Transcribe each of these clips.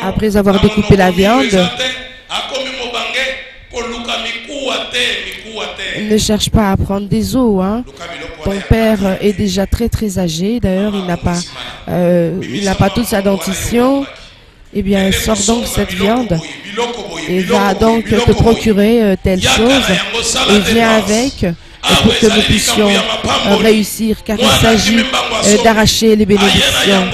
Après avoir découpé la viande, ne cherche pas à prendre des os. Hein. Ton père est déjà très âgé. D'ailleurs, il n'a pas toute sa dentition. Eh bien, sors donc cette viande et va donc te procurer telle chose et viens avec pour que nous puissions réussir, car il s'agit d'arracher les bénédictions.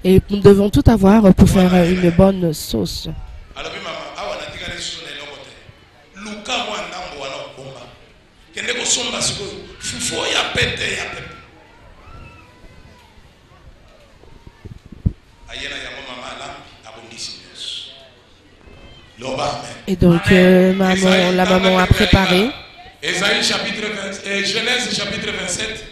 Et nous devons tout avoir pour faire une bonne sauce. Et donc la maman a préparé. Genèse chapitre 27,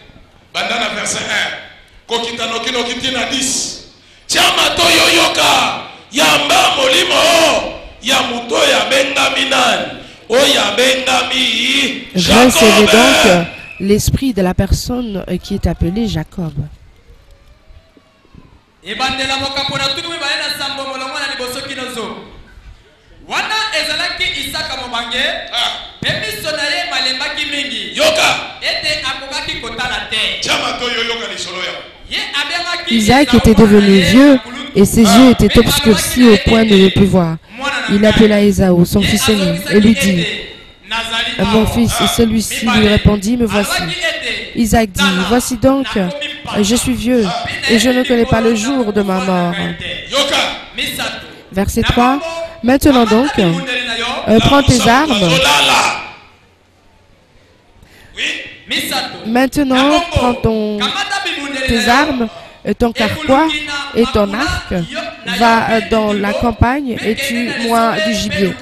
bandana verset 1. Kokitano kino kitina 10. Chama to yoyoka yamba molimo ya muto ya bengaminan. Recevez donc l'esprit de la personne qui est appelée Jacob. Isaac était devenu vieux et ses yeux étaient obscurcis au point de ne plus voir. Il appela Ésaü, son fils aîné, et lui dit: mon fils. Et celui-ci lui répondit: me voici. Isaac dit: voici donc, je suis vieux et je ne connais pas le jour de ma mort. Verset 3. Maintenant donc, prends tes armes. Maintenant, prends tes armes, ton carquois et ton arc. Va dans la campagne et tue-moi du gibier.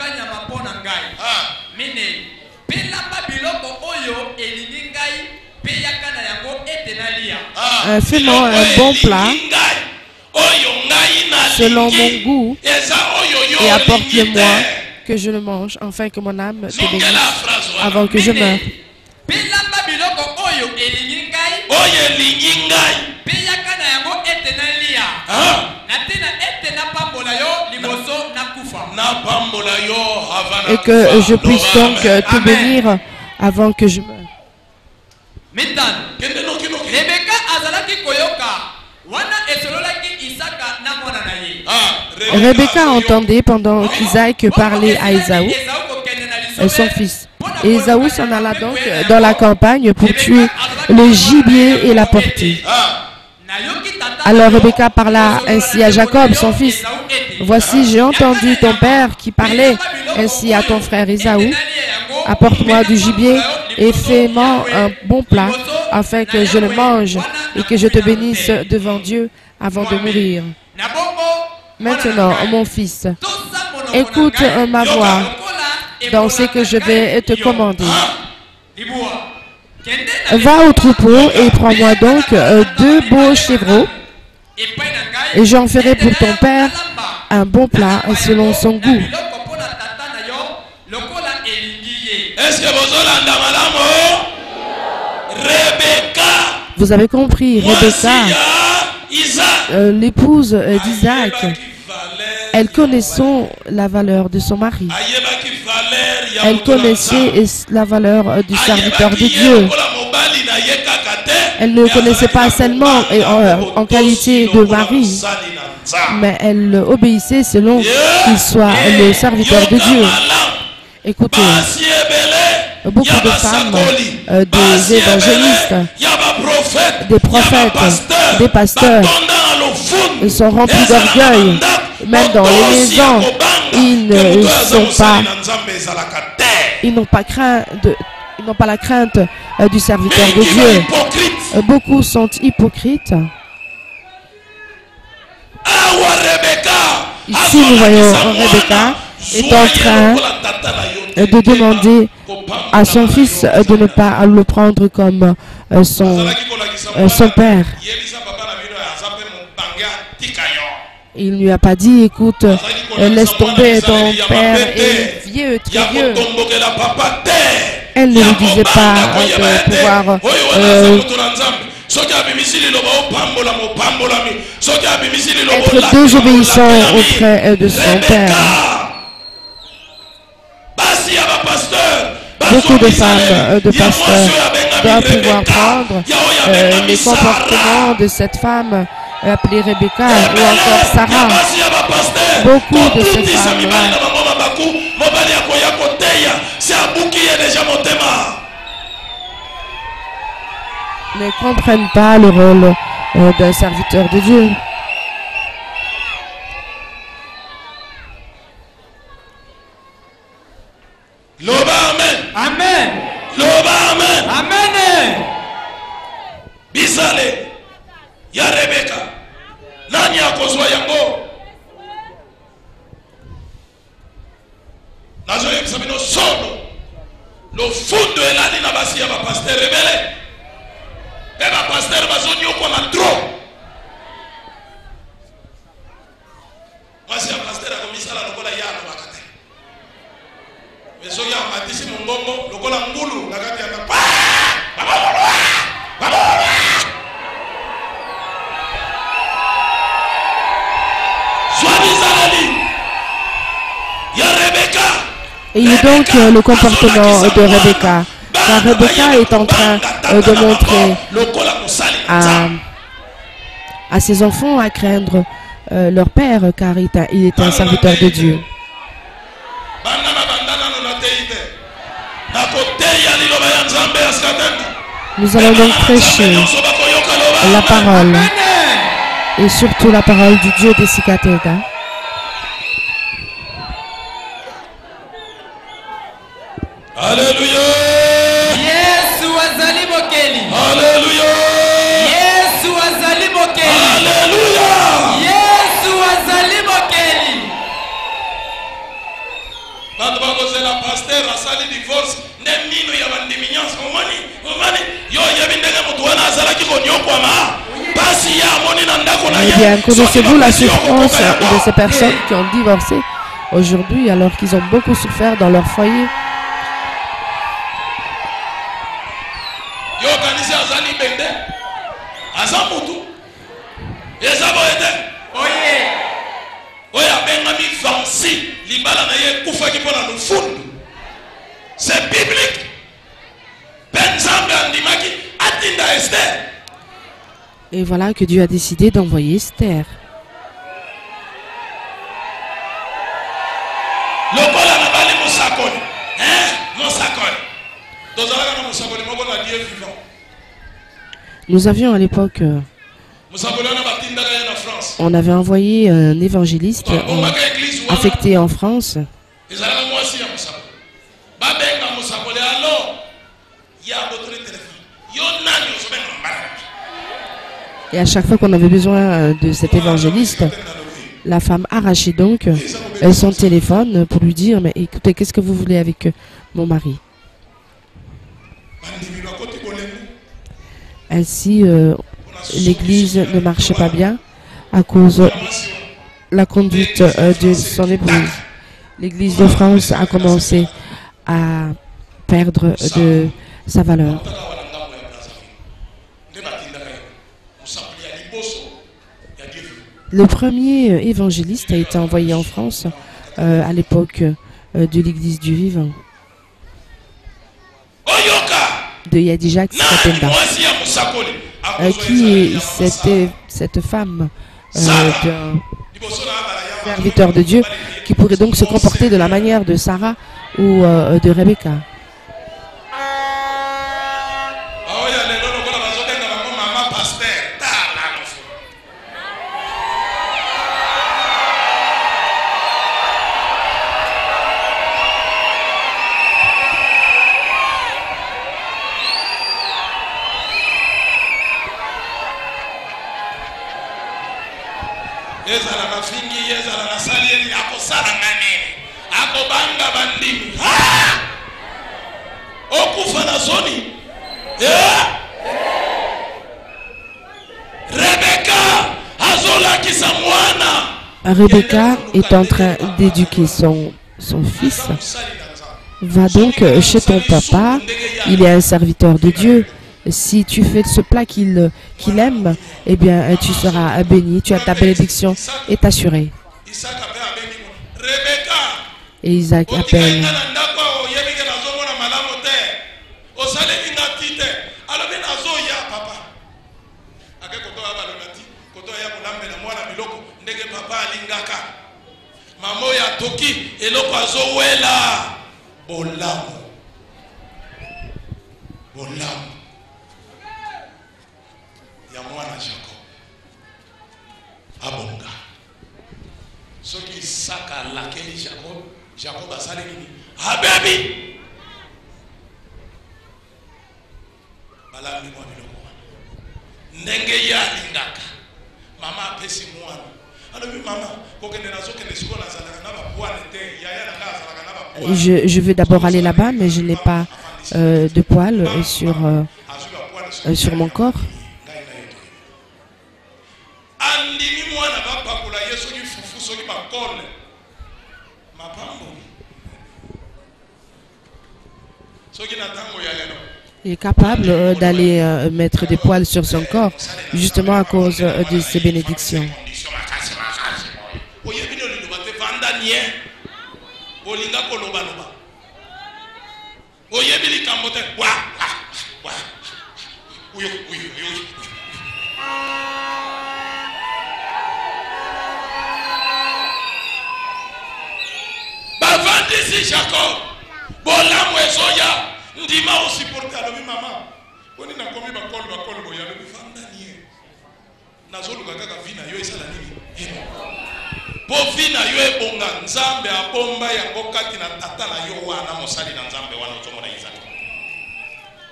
Fais-moi un bon plat selon mon goût et apporte-le-moi que je le mange, afin que mon âme te bénisse avant que je meure. Et que je puisse donc te bénir avant que je meure. Rebecca entendait pendant qu'Isaac parlait à Ésaü, son fils. Et Ésaü s'en alla donc dans la campagne pour tuer le gibier et l'apporter. Alors Rebecca parla ainsi à Jacob, son fils: voici, j'ai entendu ton père qui parlait ainsi à ton frère Ésaü. Apporte-moi du gibier et fais-moi un bon plat, afin que je le mange et que je te bénisse devant Dieu avant de mourir. Maintenant, mon fils, écoute ma voix dans ce que je vais te commander. Va au troupeau et prends-moi donc 2 beaux chevreaux, et j'en ferai pour ton père un bon plat selon son goût. Vous avez compris, Rebecca, l'épouse d'Isaac, elle connaissait la valeur de son mari. Elle connaissait la valeur du serviteur de Dieu. Elle ne le connaissait pas seulement en qualité de mari, mais elle obéissait selon qu'il soit le serviteur de Dieu. Écoutez, beaucoup de femmes, des évangélistes, des prophètes, des pasteurs sont remplis d'orgueil. Même dans les maisons, ils n'ont pas la crainte du serviteur de Dieu. Beaucoup sont hypocrites. Ici, nous voyons Rebecca est en train de demander à son fils de ne pas le prendre comme son père. Il ne lui a pas dit, écoute, laisse tomber, ton père est vieux, très vieux. Elle ne lui disait pas de pouvoir être désobéissant auprès de son père. Beaucoup de femmes, de pasteurs, doivent pouvoir prendre les comportements de cette femme appelée Rebecca ou encore Sarah. Beaucoup de ces femmes-là ne comprennent pas le rôle d'un serviteur de Dieu. Loba amen. Amen. Loba amen. Amen. Bisale ya Rebecca. Nani akozwa yango? Nazo yebisabino sono. Lo fundo elali na basi ya ba pasteur rebele. Eba pasteur bazonyo kwa matro. Basi ya pasteur akomisala lokola yana bakate. Meso ya matisi mungongo lokola ngulu nakati ya pa. Et donc le comportement de Rebecca. Car Rebecca est en train de montrer à ses enfants à craindre leur père, car il est un serviteur de Dieu. Nous allons donc prêcher la parole, et surtout la parole du Dieu des Sikatega. Alléluia. Yesu azali mokeli. Alléluia. Yesu azali mokeli. Alléluia. Yesu azali mokeli. Bando bakoze la pasteur asali divorce ne mino ya bandiminyans omani yo yebindenge mutu wana azalaki konyokwama basi ya moni na ndako na ye. Eh bien, connaissez-vous la souffrance de ces personnes qui ont divorcé aujourd'hui alors qu'ils ont beaucoup souffert dans leur foyer? C'est biblique. Et voilà que Dieu a décidé d'envoyer Esther. Nous avions à l'époque, on avait envoyé un évangéliste affecté en France. Et à chaque fois qu'on avait besoin de cet évangéliste, la femme arrachait donc son téléphone pour lui dire, mais écoutez, qu'est-ce que vous voulez avec mon mari? Ainsi, l'église ne marchait pas bien à cause de la conduite de son épouse. L'église de France a commencé à perdre de sa valeur. Le premier évangéliste a été envoyé en France à l'époque de l'église du vivant, de Yadijak Sikatenda, qui était cette femme d'un serviteur de Dieu qui pourrait donc se comporter de la manière de Sarah ou de Rebecca. Rebecca azolakisa mwana Rebecca est en train d'éduquer son fils. Va donc chez ton papa, il est un serviteur de Dieu. Si tu fais ce plat qu'il aime, eh bien tu seras béni, tu as ta bénédiction est assurée. Et Isaac appelle. Mamo ya toki eloko azowela bolamu ya mwana Jacob abonga soki saka lakeli Jacob asali nini abebi balambi mwa biloko ndenge ya lingaka mama apesi mwana. Je veux d'abord aller là-bas, mais je n'ai pas de poils sur mon corps. Il est capable d'aller mettre des poils sur son corps, justement à cause de ses bénédictions. Bavandisi Jacob bolamu ezoya ndima aussi porte alobi mama oni na komi bakolo boya alobi fanda nie nazoluka kaka vina yo esala nini po vina yo ebonga nzambe abomba yango kati na tata na yo wana mosali na nzambe wana ozomona Isaac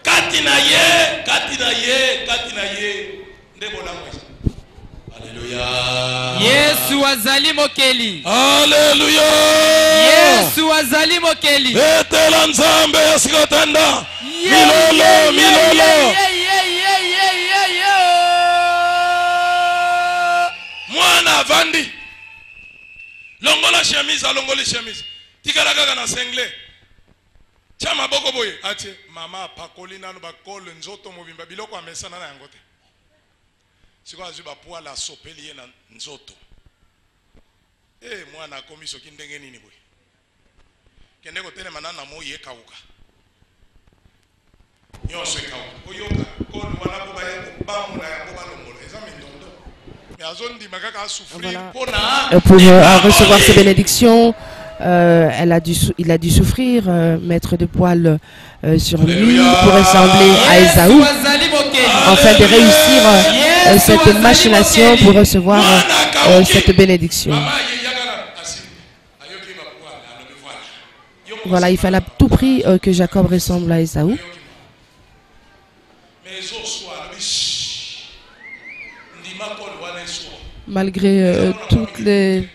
kati na ye nde bolamu eza. Alléluia. Yesu azali mokeli. Alléluia. Yesu azali mokeli. Betela nzambe yasikotanda. Milolo. Mwana vandi. Longola chemise. Tikala kaka na sengle. Chama boko boye. Ati mama pakoli nanu bakole nzoto mobimba biloko amesana na yango te. Siko azuba poala sopeli na nzoto. Mwana komiso kindenge nini boy. Kende ko tele manana moye kauka. Nyonso kauka. Oyoka ko wana ko baya ko bamu na yango balongolo. Ezami ndondo. Mais azondi makaka a souffrir pour recevoir ces bénédictions. Il a dû souffrir, mettre de poils sur lui pour ressembler à Ésaü, afin de réussir cette machination pour recevoir cette bénédiction. Voilà, il fallait à tout prix que Jacob ressemble à Ésaü. Malgré toutes les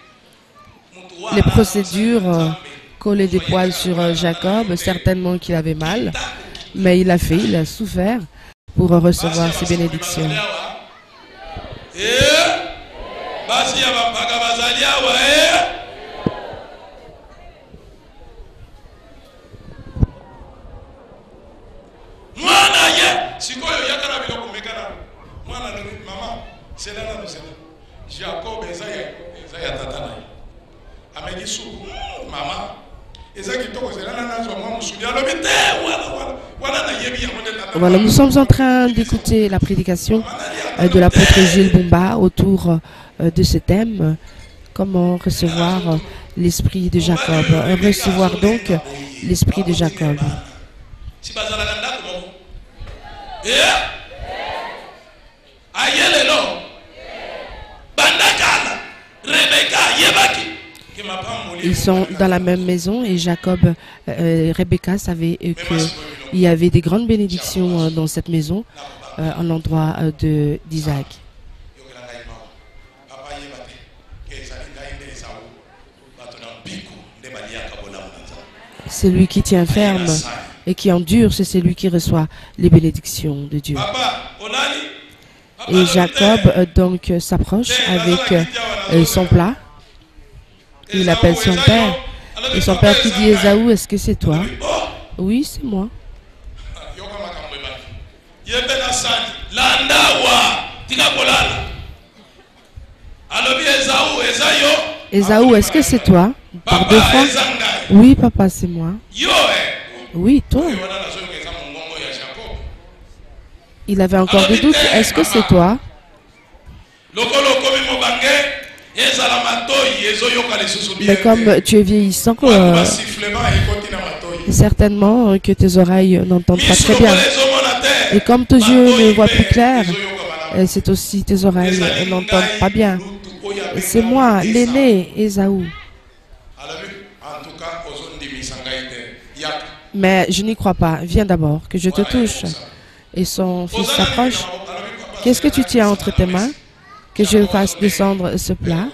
procédures, coller des poils sur Jacob, certainement qu'il avait mal, mais il a souffert pour recevoir ces bénédictions. Jacob Ezaya tatana amegisu mama ezaki toko zelana nazo mwa musudi alobite wala na yebi ya modèle. Voilà, nous sommes en train d'écouter la prédication de l'apôtre Gilles Bumba autour de ce thème, comment recevoir l'esprit de Jacob, recevoir donc l'esprit de Jacob. Ils sont dans la même maison et Jacob, Rebecca savait qu'il y avait des grandes bénédictions dans cette maison, en l'endroit d'Isaac. Celui qui tient ferme et qui endure, c'est celui qui reçoit les bénédictions de Dieu. Et Jacob donc s'approche avec son plat. Il appelle son père. Et son père qui dit, Ésaü, est-ce que c'est toi? Oui, c'est moi. Ésaü, est-ce que c'est toi? Par deux fois? Oui, papa, c'est moi. Oui, toi. Il avait encore des doutes. Est-ce que c'est toi? Mais comme tu es vieillissant, certainement que tes oreilles n'entendent pas très bien. Et comme tes yeux ne voient plus clair, c'est aussi tes oreilles n'entendent pas bien. C'est moi, l'aîné, Ésaü. Mais je n'y crois pas. Viens d'abord, que je te touche. Et son fils s'approche. Qu'est-ce que tu tiens entre tes mains? Que je fasse descendre ce plat.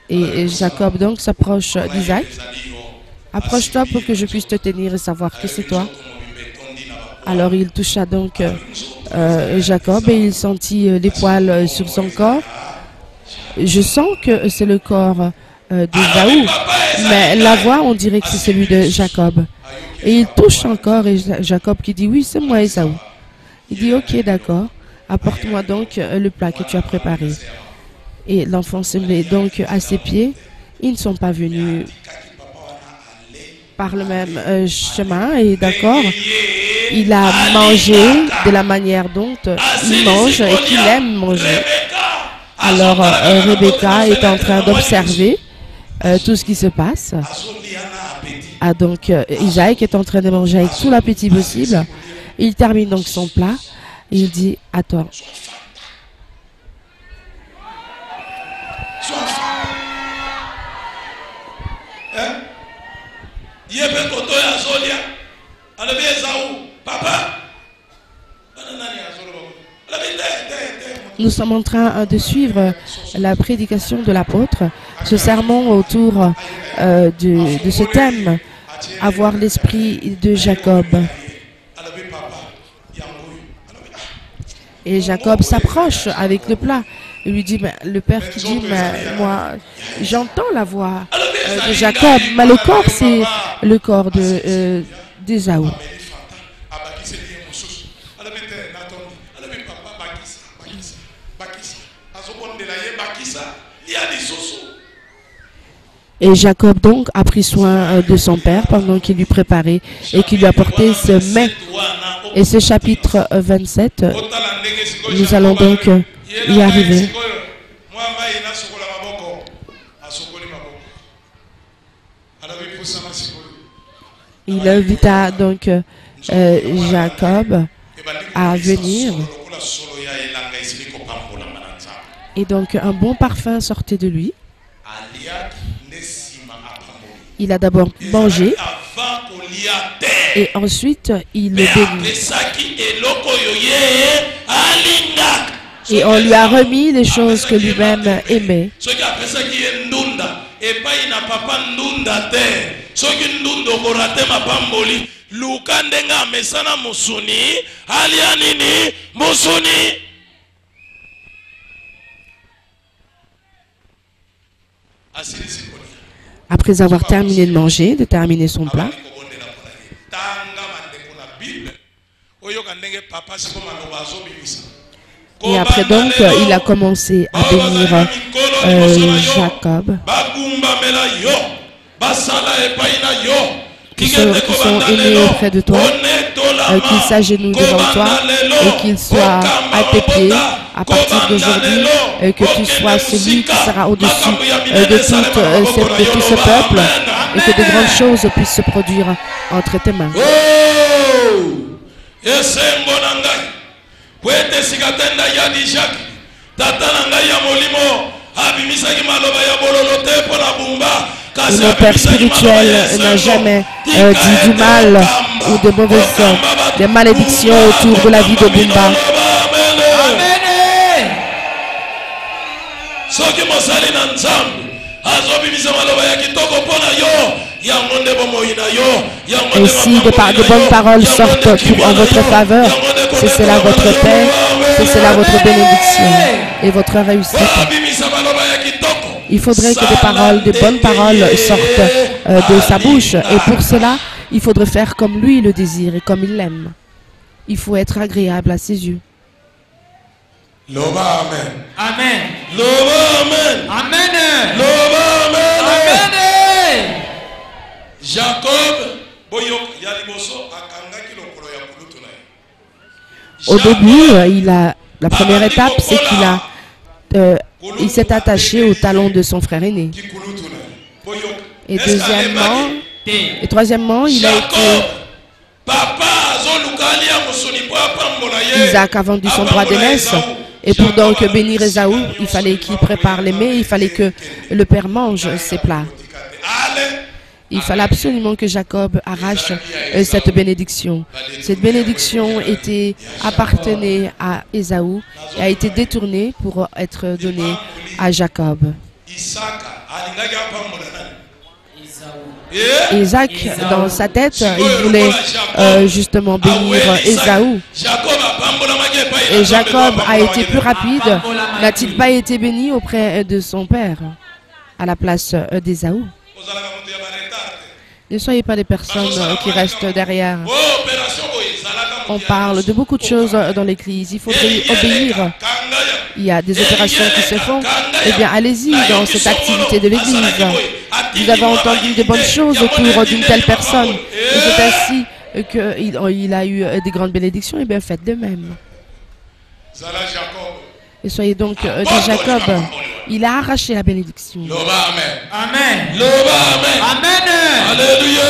Et Jacob donc s'approche d'Isaac. Approche-toi pour que je puisse te tenir et savoir que c'est toi. Alors il toucha donc Jacob et il sentit les poils sur son corps. Je sens que c'est le corps d'Ésaü, mais la voix, on dirait que c'est celui de Jacob. Et il touche encore et Jacob qui dit, oui, c'est moi Ésaü. Il dit, ok, d'accord, apporte-moi donc le plat que tu as préparé. Et l'enfant se met donc à ses pieds. Ils ne sont pas venus par le même chemin et d'accord, il a mangé de la manière dont il mange et qu'il aime manger. Alors Rebecca est en train d'observer tout ce qui se passe. Ah, donc Isaac est en train de manger avec tout l'appétit possible. Il termine donc son plat. Il dit, attends. Nous sommes en train de suivre la prédication de l'apôtre, ce sermon autour de ce thème, avoir l'esprit de Jacob. Et Jacob s'approche avec le plat. Il lui dit, mais le père qui dit, mais moi, j'entends la voix de Jacob, mais le corps, c'est le corps d'Ésaü. Et Jacob donc a pris soin de son père pendant qu'il lui préparait et qu'il lui apportait ce mets. Et ce chapitre 27, nous allons donc y arriver. Il invita donc Jacob à venir. Et donc un bon parfum sortait de lui. Il a d'abord mangé et ensuite il le bénit. Et on lui a remis les choses que lui-même aimait. Après avoir terminé de manger, de terminer son plat, et après donc, il a commencé à bénir Jacob, qui sont aimés auprès de toi, qu'ils s'agenouillent devant toi et qu'ils soient à tes pieds à partir d'aujourd'hui, que tu sois celui qui sera au-dessus de tout ce peuple et que de grandes choses puissent se produire entre tes mains. Et mon père spirituel n'a jamais dit du mal ou de mauvaises des malédictions autour de la vie de Bumba. Et si de bonnes paroles sortent en votre faveur, c'est cela votre Père que c'est là votre bénédiction et votre réussite. Il faudrait que des bonnes paroles sortent de sa bouche. Et pour cela, il faudrait faire comme lui le désire et comme il l'aime. Il faut être agréable à ses yeux. Loba amen. Amen. Loba amen. Amen. Loba amen. Amen. Jacob boyok ya liboso akangaki lokolo ya kulutu na ye. Au début, la première étape, c'est il s'est attaché au talon de son frère aîné. Et troisièmement, il a été... Isaac a vendu son droit d'aînesse. Et pour donc bénir Ésaü, il fallait qu'il prépare les mets, il fallait que le père mange ses plats. Il fallait absolument que Jacob arrache cette bénédiction. Cette bénédiction appartenait à Ésaü et a été détournée pour être donnée à Jacob. Isaac, dans sa tête, il voulait justement bénir Ésaü. Et Jacob a été plus rapide. N'a-t-il pas été béni auprès de son père à la place d'Ésaü? Ne soyez pas des personnes qui restent derrière. On parle de beaucoup de choses dans l'église. Il faudrait obéir. Il y a des opérations qui se font. Eh bien, allez-y dans cette activité de l'église. Vous avez entendu de bonnes choses autour d'une telle personne. Et c'est ainsi qu'il a eu des grandes bénédictions. Eh bien, faites de même. Et soyez donc de Jacob. Il a arraché la bénédiction. Amen. Amen. Alléluia.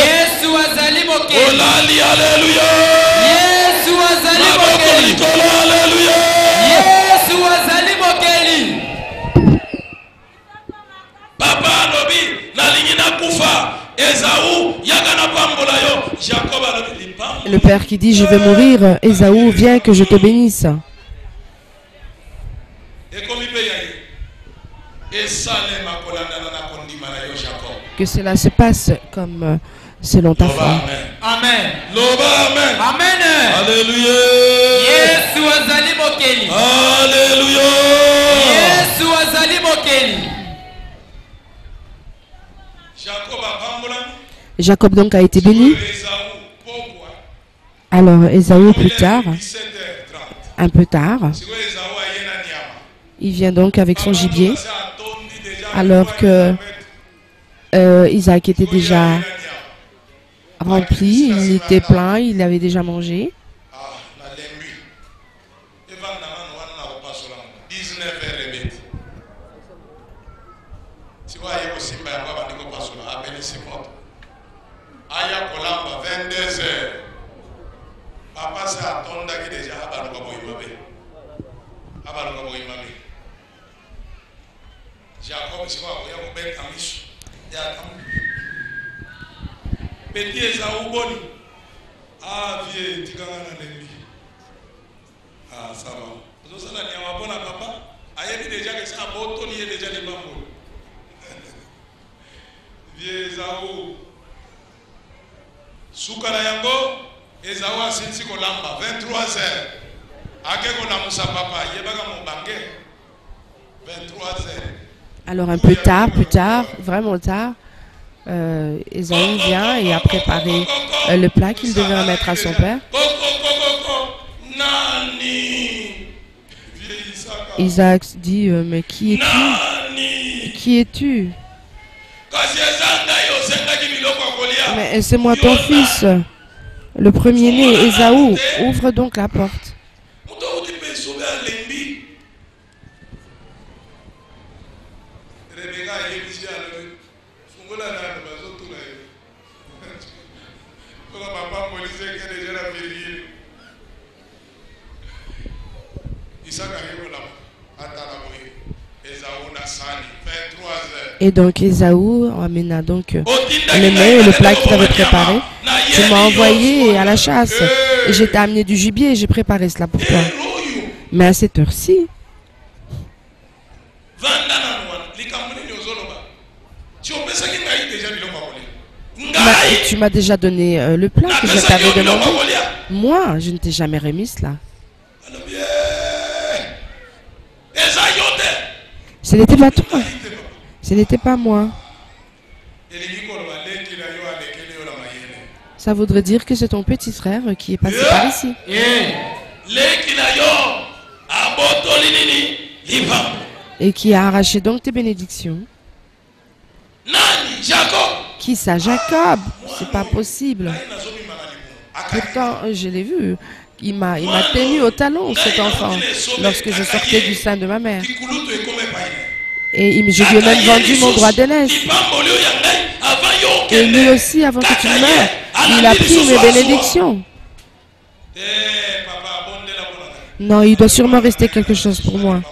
Yesu azali mokeli. Olali alléluia. Yesu azali mokeli. Alléluia. Yesu azali mokeli. Papa lobi nalingi na kufa. Ésaü yakana pambola yo. Jacob alobi limpa. Le père qui dit je vais mourir, Ésaü, viens que je te bénisse. Que cela se passe comme selon ta foi. Amen. Amen. Amen. Alléluia. Yesu azali mokeli. Alléluia. Yesu azali mokeli. Jacob donc a été béni. Alors Ésaü plus tard, un peu tard, il vient donc avec son gibier, alors que Isaac était déjà rempli, il était plein, il avait déjà mangé. Petit Ésaü boni. Ah vieux, tu gagnes na lembi. Ah ça va. Vous savez la nyama bona papa. Ayebi déjà que ça moto ni déjà les bambou. Vieux Ésaü. Sukala yango Ésaü asinsi ko lamba 23h. Akeko na musa papa yebaka mo bange. 23h. Alors un peu tard, plus tard, vraiment tard, Ésaü vient et a préparé le plat qu'il devait remettre à son père. Isaac dit, mais qui es-tu? Qui es-tu? Mais c'est moi ton fils, le premier-né, Ésaü. Ouvre donc la porte. Et donc Ésaü amena donc le mets et le plat qu'il avait préparé. Tu m'as envoyé à la chasse et je t'ai amené du gibier et j'ai préparé cela pour toi. Mais à cette heure-ci, tu m'as déjà donné le plat que je t'avais demandé. Moi, je ne t'ai jamais remis cela. Ce n'était pas toi. Ce n'était pas moi. Ça voudrait dire que c'est ton petit frère qui est passé par ici. Et qui a arraché donc tes bénédictions. Qui ça? Jacob? C'est pas possible. Pourtant, je l'ai vu. Il m'a tenu au talon, cet enfant, lorsque je sortais du sein de ma mère. Et je lui ai même vendu mon droit d'aînesse. Et lui aussi, avant que tu meurs, il a pris mes bénédictions. Non, il doit sûrement rester quelque chose pour moi.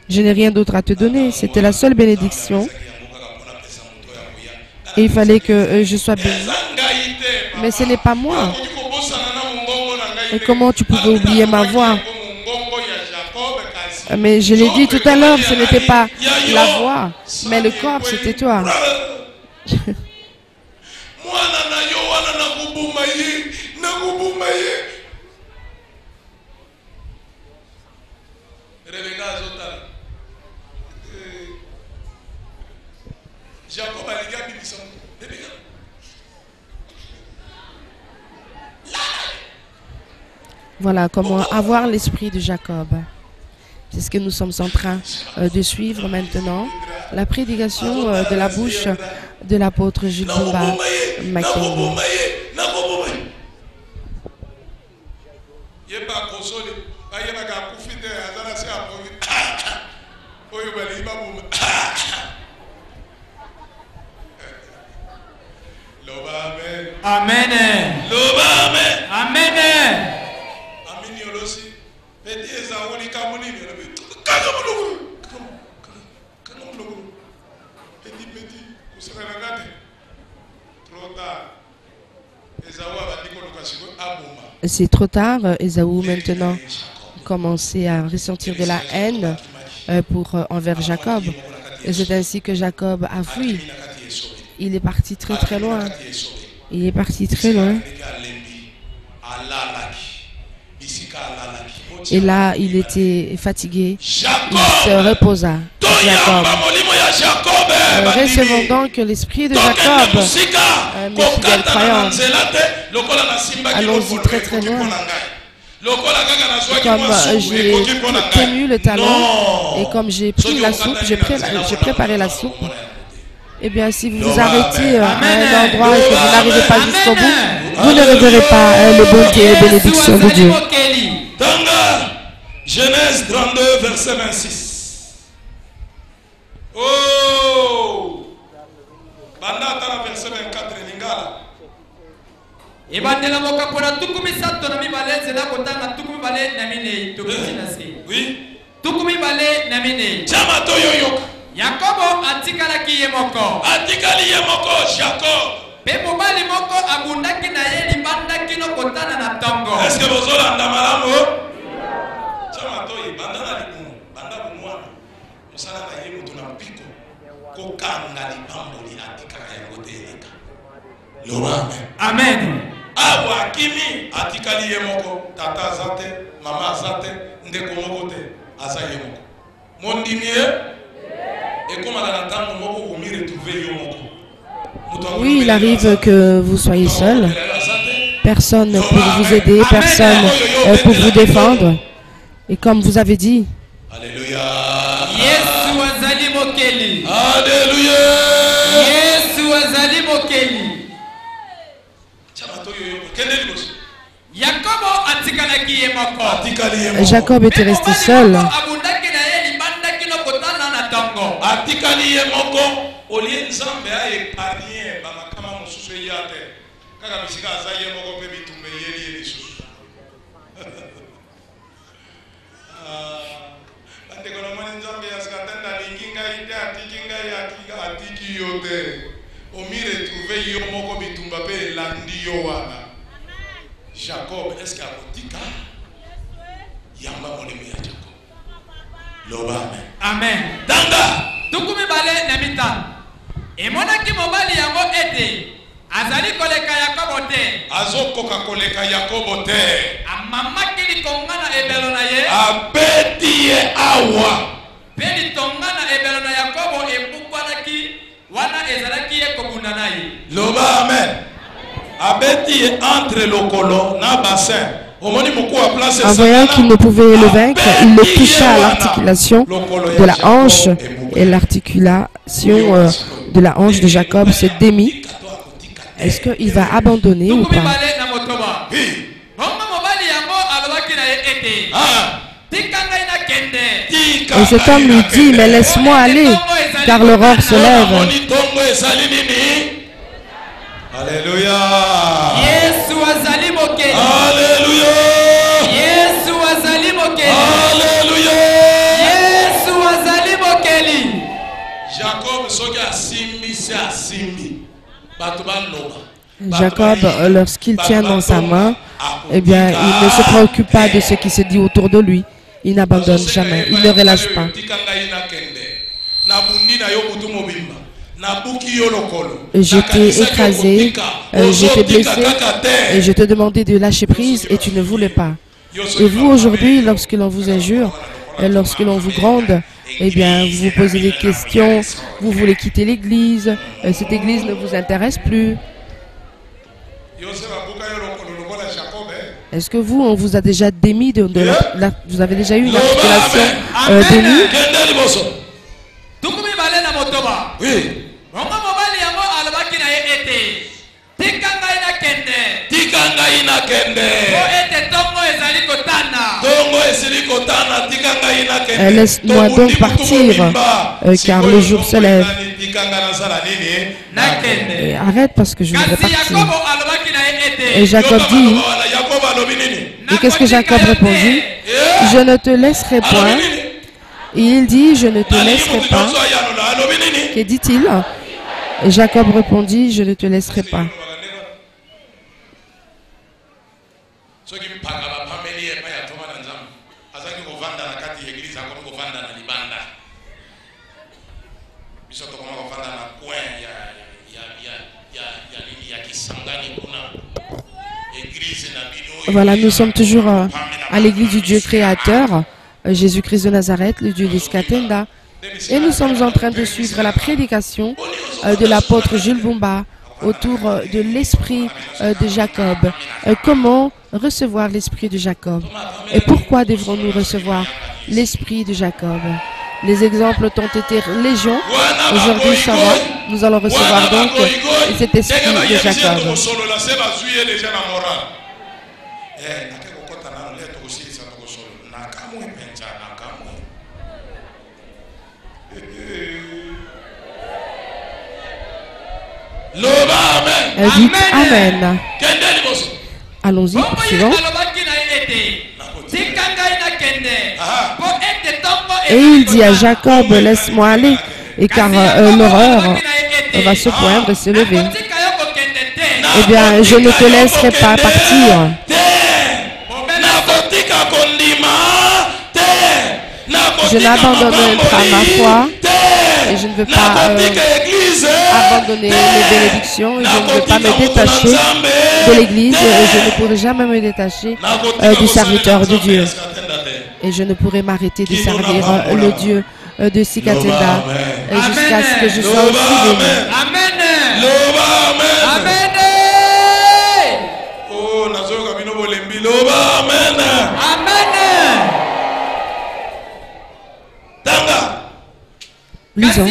Je n'ai rien d'autre à te donner. C'était la seule bénédiction. Et il fallait que je sois béni. Mais ce n'est pas moi. Et comment tu pouvais oublier ma voix? Mais je l'ai dit tout à l'heure, ce n'était pas la voix, mais le corps, c'était toi. Voilà comment avoir l'esprit de Jacob. C'est ce que nous sommes en train de suivre maintenant. La prédication de la bouche de l'apôtre Jules Bumba Makengo. Amen. Amen. C'est trop tard. Ésaü maintenant commençait à ressentir de la haine envers Jacob. Et c'est ainsi que Jacob a fui. Il est parti très très loin. Il est parti très loin. Et là, il était fatigué. Il se reposa. Jacob. Recevons donc l'esprit de Jacob, mes fidèles croyants. Allons-y très très loin. Comme j'ai tenu le talon et comme j'ai pris la soupe, j'ai préparé la soupe. Eh bien, si vous vous arrêtez à un endroit et que vous n'arrivez pas jusqu'au bout, vous ne reverrez pas les bontés et les bénédictions de Dieu. Genèse 32, verset 26. Oh! Bandata, verset 24, Lingala. Ebandela moka pona tukumi sato na mibale zela kotanga tukumi bale na mine tukumi na se. Oui. Tukumi bale na mine. Chama to yoyo. Yakobo atikala ki yemoko. Atikali yemoko Jacob. Pe mobali moko abundaki na ye libandaki no kotana na tongo. Est-ce que vous avez malamu? Chama to ibandana limu, banda bunwana. Musala na yemu tunampiko. Kokanga libambo li atikaka yangote eleka. Loba amen. Amen. Awa kimi atikali yemoko, tata zate, mama zate, ndeko moko te, asa yemoko. Mondimie, et comme à la tante moko, vous m'y retrouvez yemoko. Oui, il arrive que vous soyez seul. Personne pour vous aider, personne pour vous défendre. Et comme vous avez dit, Alléluia. Yesu azali mokeli. Alléluia. Yesu azali mokeli. Yakobo atikalaki yemoko. Atikali yemoko. Jacob était resté seul. Abundaki na ye libandaki no kotana na tongo. Atikali yemoko. Olie nzambe a épargné bamakama mususu yate. Kaka misika aza yemoko pe bitumbe yeli yeli susu. Ante kono mwana nzambe yaskatenda linginga ite atikinga yatika atiki yote. Omire trouvé yomoko bitumba pe landi yo wana. Jacob, est-ce qu'il y a botika? Yamba molemi ya Jacob. Loba amen. Amen. Danga. Tukumi bale na mita. Emonaki mobali yango ete azali koleka Yakobo te azokoka koleka Yakobo te amamaki likonga na ebelo na ye abeti ye awa pe litonga na ebelo na Yakobo ebukwanaki wana ezalaki ye kobunda na ye. Loba amen. Abeti ye entre lokolo na bassin. En voyant qu'il ne pouvait le vaincre, il le toucha à l'articulation de la hanche et l'articulation de la hanche de Jacob se démit. Est-ce qu'il va abandonner ou pas? Et cet homme lui dit, mais laisse-moi aller, car l'aurore se lève. Alléluia. Alléluia. Alléluia. Jacob Jacob, lorsqu'il tient dans sa main, eh bien, il ne se préoccupe pas de ce qui se dit autour de lui. Il n'abandonne jamais, il ne relâche pas. Je t'ai écrasé, je t'ai blessé, et je te demandais de lâcher prise, et tu ne voulais pas. Et vous, aujourd'hui, lorsque l'on vous injure, et lorsque l'on vous gronde, eh bien, vous vous posez des questions, vous voulez quitter l'église, cette église ne vous intéresse plus. Est-ce que vous, on vous a déjà démis vous avez déjà eu une articulation démise? Oui. Laisse-moi donc partir, car le jour se lève. Arrête parce que je voudrais partir. Et Jacob dit, et qu'est-ce que Jacob répondit? Je ne te laisserai point. Et il dit, je ne te laisserai pas. Que dit-il? Et Jacob répondit, je ne te laisserai pas. Voilà, nous sommes toujours à l'église du Dieu créateur, Jésus-Christ de Nazareth, le Dieu d'Iskatenda. Et nous sommes en train de suivre la prédication de l'apôtre Jules Bumba autour de l'esprit de Jacob. Comment recevoir l'esprit de Jacob? Et pourquoi devrons-nous recevoir l'esprit de Jacob? Les exemples ont été légion. Aujourd'hui, nous allons recevoir donc cet esprit de Jacob. Dites Amen. Allons-y, suivant. Et il dit à Jacob, laisse-moi aller, et car l'horreur va se poindre et se lever. Eh bien, je ne te laisserai pas partir. Je n'abandonnerai pas ma foi, et je ne veux pas abandonner les bénédictions, et je ne veux pas me détacher de l'église, et je ne pourrai jamais me détacher du serviteur de Dieu. Et je ne pourrai m'arrêter de servir le Dieu de Sikatenda jusqu'à ce que je sois aussi béni. Amen. Amen. Oh, nazoka bino bolembi loba amen. Amen. Tanga. Lisons.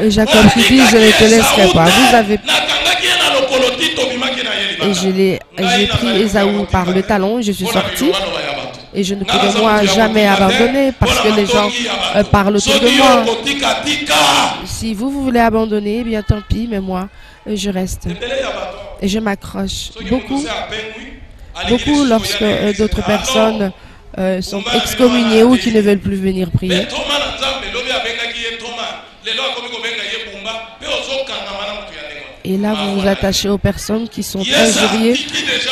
Jacob qui dit, je ne te laisserai pas. Vous avez... Et j'ai pris Ésaü par le talon et je suis sorti. Et je ne pourrai moi jamais abandonner parce que les gens parlent autour de moi. Si vous voulez abandonner, eh bien tant pis, mais moi, je reste. Et je m'accroche. Beaucoup lorsque d'autres personnes sont excommuniées ou qui ne veulent plus venir prier. Et là, vous vous attachez aux personnes qui sont injuriées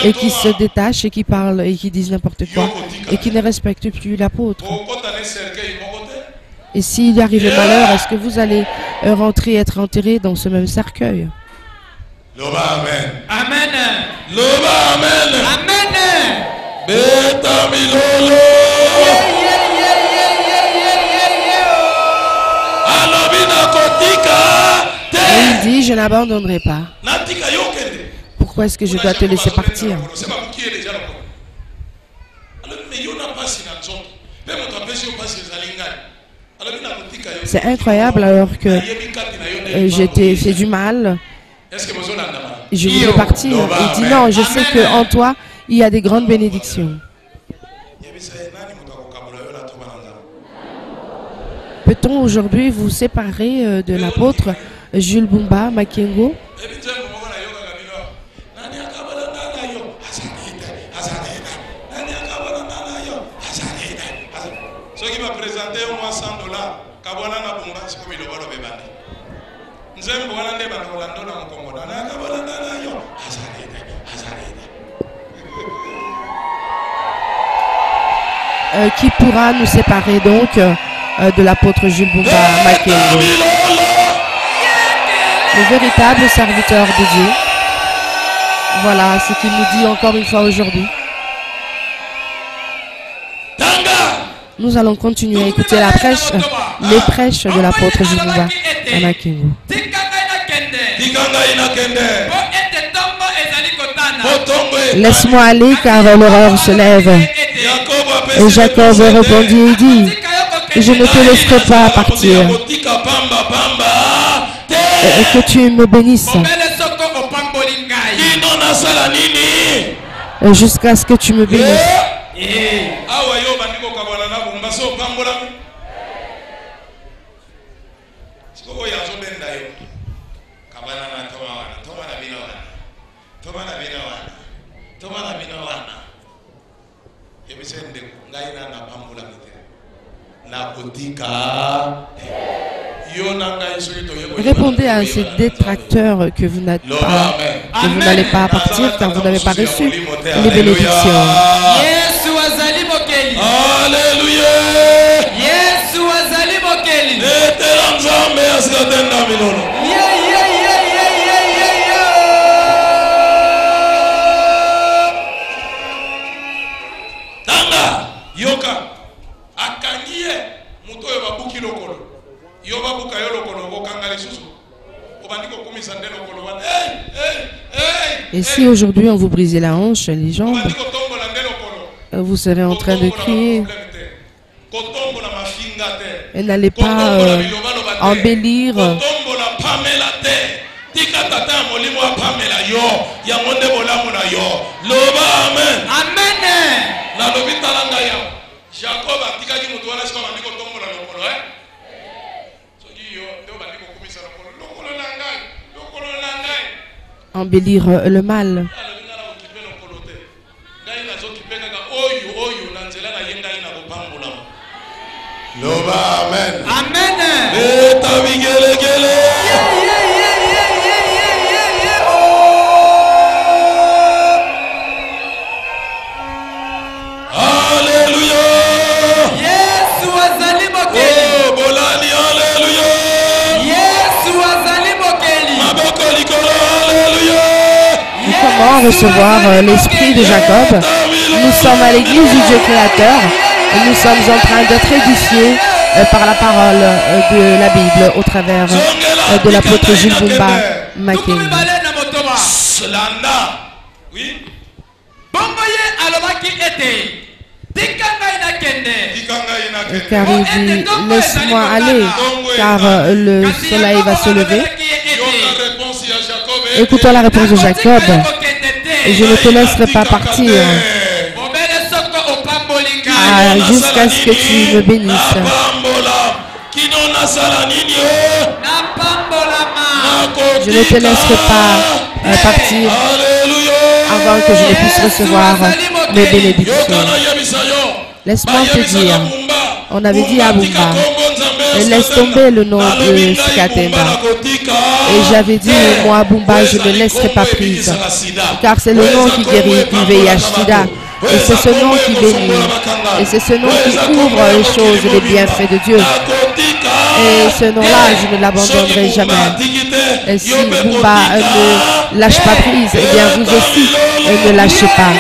et qui se détachent et qui parlent et qui disent n'importe quoi et qui ne respectent plus l'apôtre. Et s'il arrive le malheur, est-ce que vous allez rentrer, être enterré dans ce même cercueil? Loba amen. Amen. Loba amen. Amen. Beta milolo. Il dit, je n'abandonnerai pas. Pourquoi est-ce que je dois te laisser partir? C'est incroyable alors que j'étais fait du mal. Je voulais partir. Il dit non, je sais qu'en toi, il y a des grandes bénédictions. Peut-on aujourd'hui vous séparer de l'apôtre Jules Bumba Makengo? Qui pourra nous séparer donc de l'apôtre Jules Bumba Makengo, le véritable serviteur de Dieu? Voilà ce qu'il nous dit encore une fois aujourd'hui. Nous allons continuer à écouter la prêche, les prêches de l'apôtre Jules Bumba Makengo. Laisse-moi aller car l'horreur se lève. Et Jacob répondit et dit, je ne te laisserai pas partir. Et que tu me bénisses. Jusqu'à ce que tu me bénisses. Répondez à ces détracteurs que vous n'allez pas partir car vous n'avez pas reçu les bénédictions. Alléluia. Et si aujourd'hui on vous brisait la hanche, les jambes, vous serez en train de crier. Et n'allez pas embellir. Embellir le mal. Amen. Amen. Comment recevoir l'esprit de Jacob? Nous sommes à l'église du Dieu créateur et nous sommes en train d'être édifiés par la parole de la Bible au travers de l'apôtre Jules Bumba Makengo. Car il dit, laisse-moi aller, car le soleil va se lever. Écoutons la réponse de Jacob. Je ne te laisserai pas partir jusqu'à ce que tu me bénisses. Je ne te laisserai pas partir avant que je ne puisse recevoir mes bénédictions. Laisse-moi te dire, on avait dit à Bumba, laisse tomber le nom de Skatenda. Et j'avais dit, moi Bumba, je ne laisserai pas prise. Car c'est le nom qui guérit du VIH-Sida. Et c'est ce nom qui bénit. Et c'est ce nom qui ouvre les choses, les bienfaits de Dieu. Et ce nom-là, je ne l'abandonnerai jamais. Et si Bumba ne lâche pas prise, eh bien vous aussi ne lâchez pas.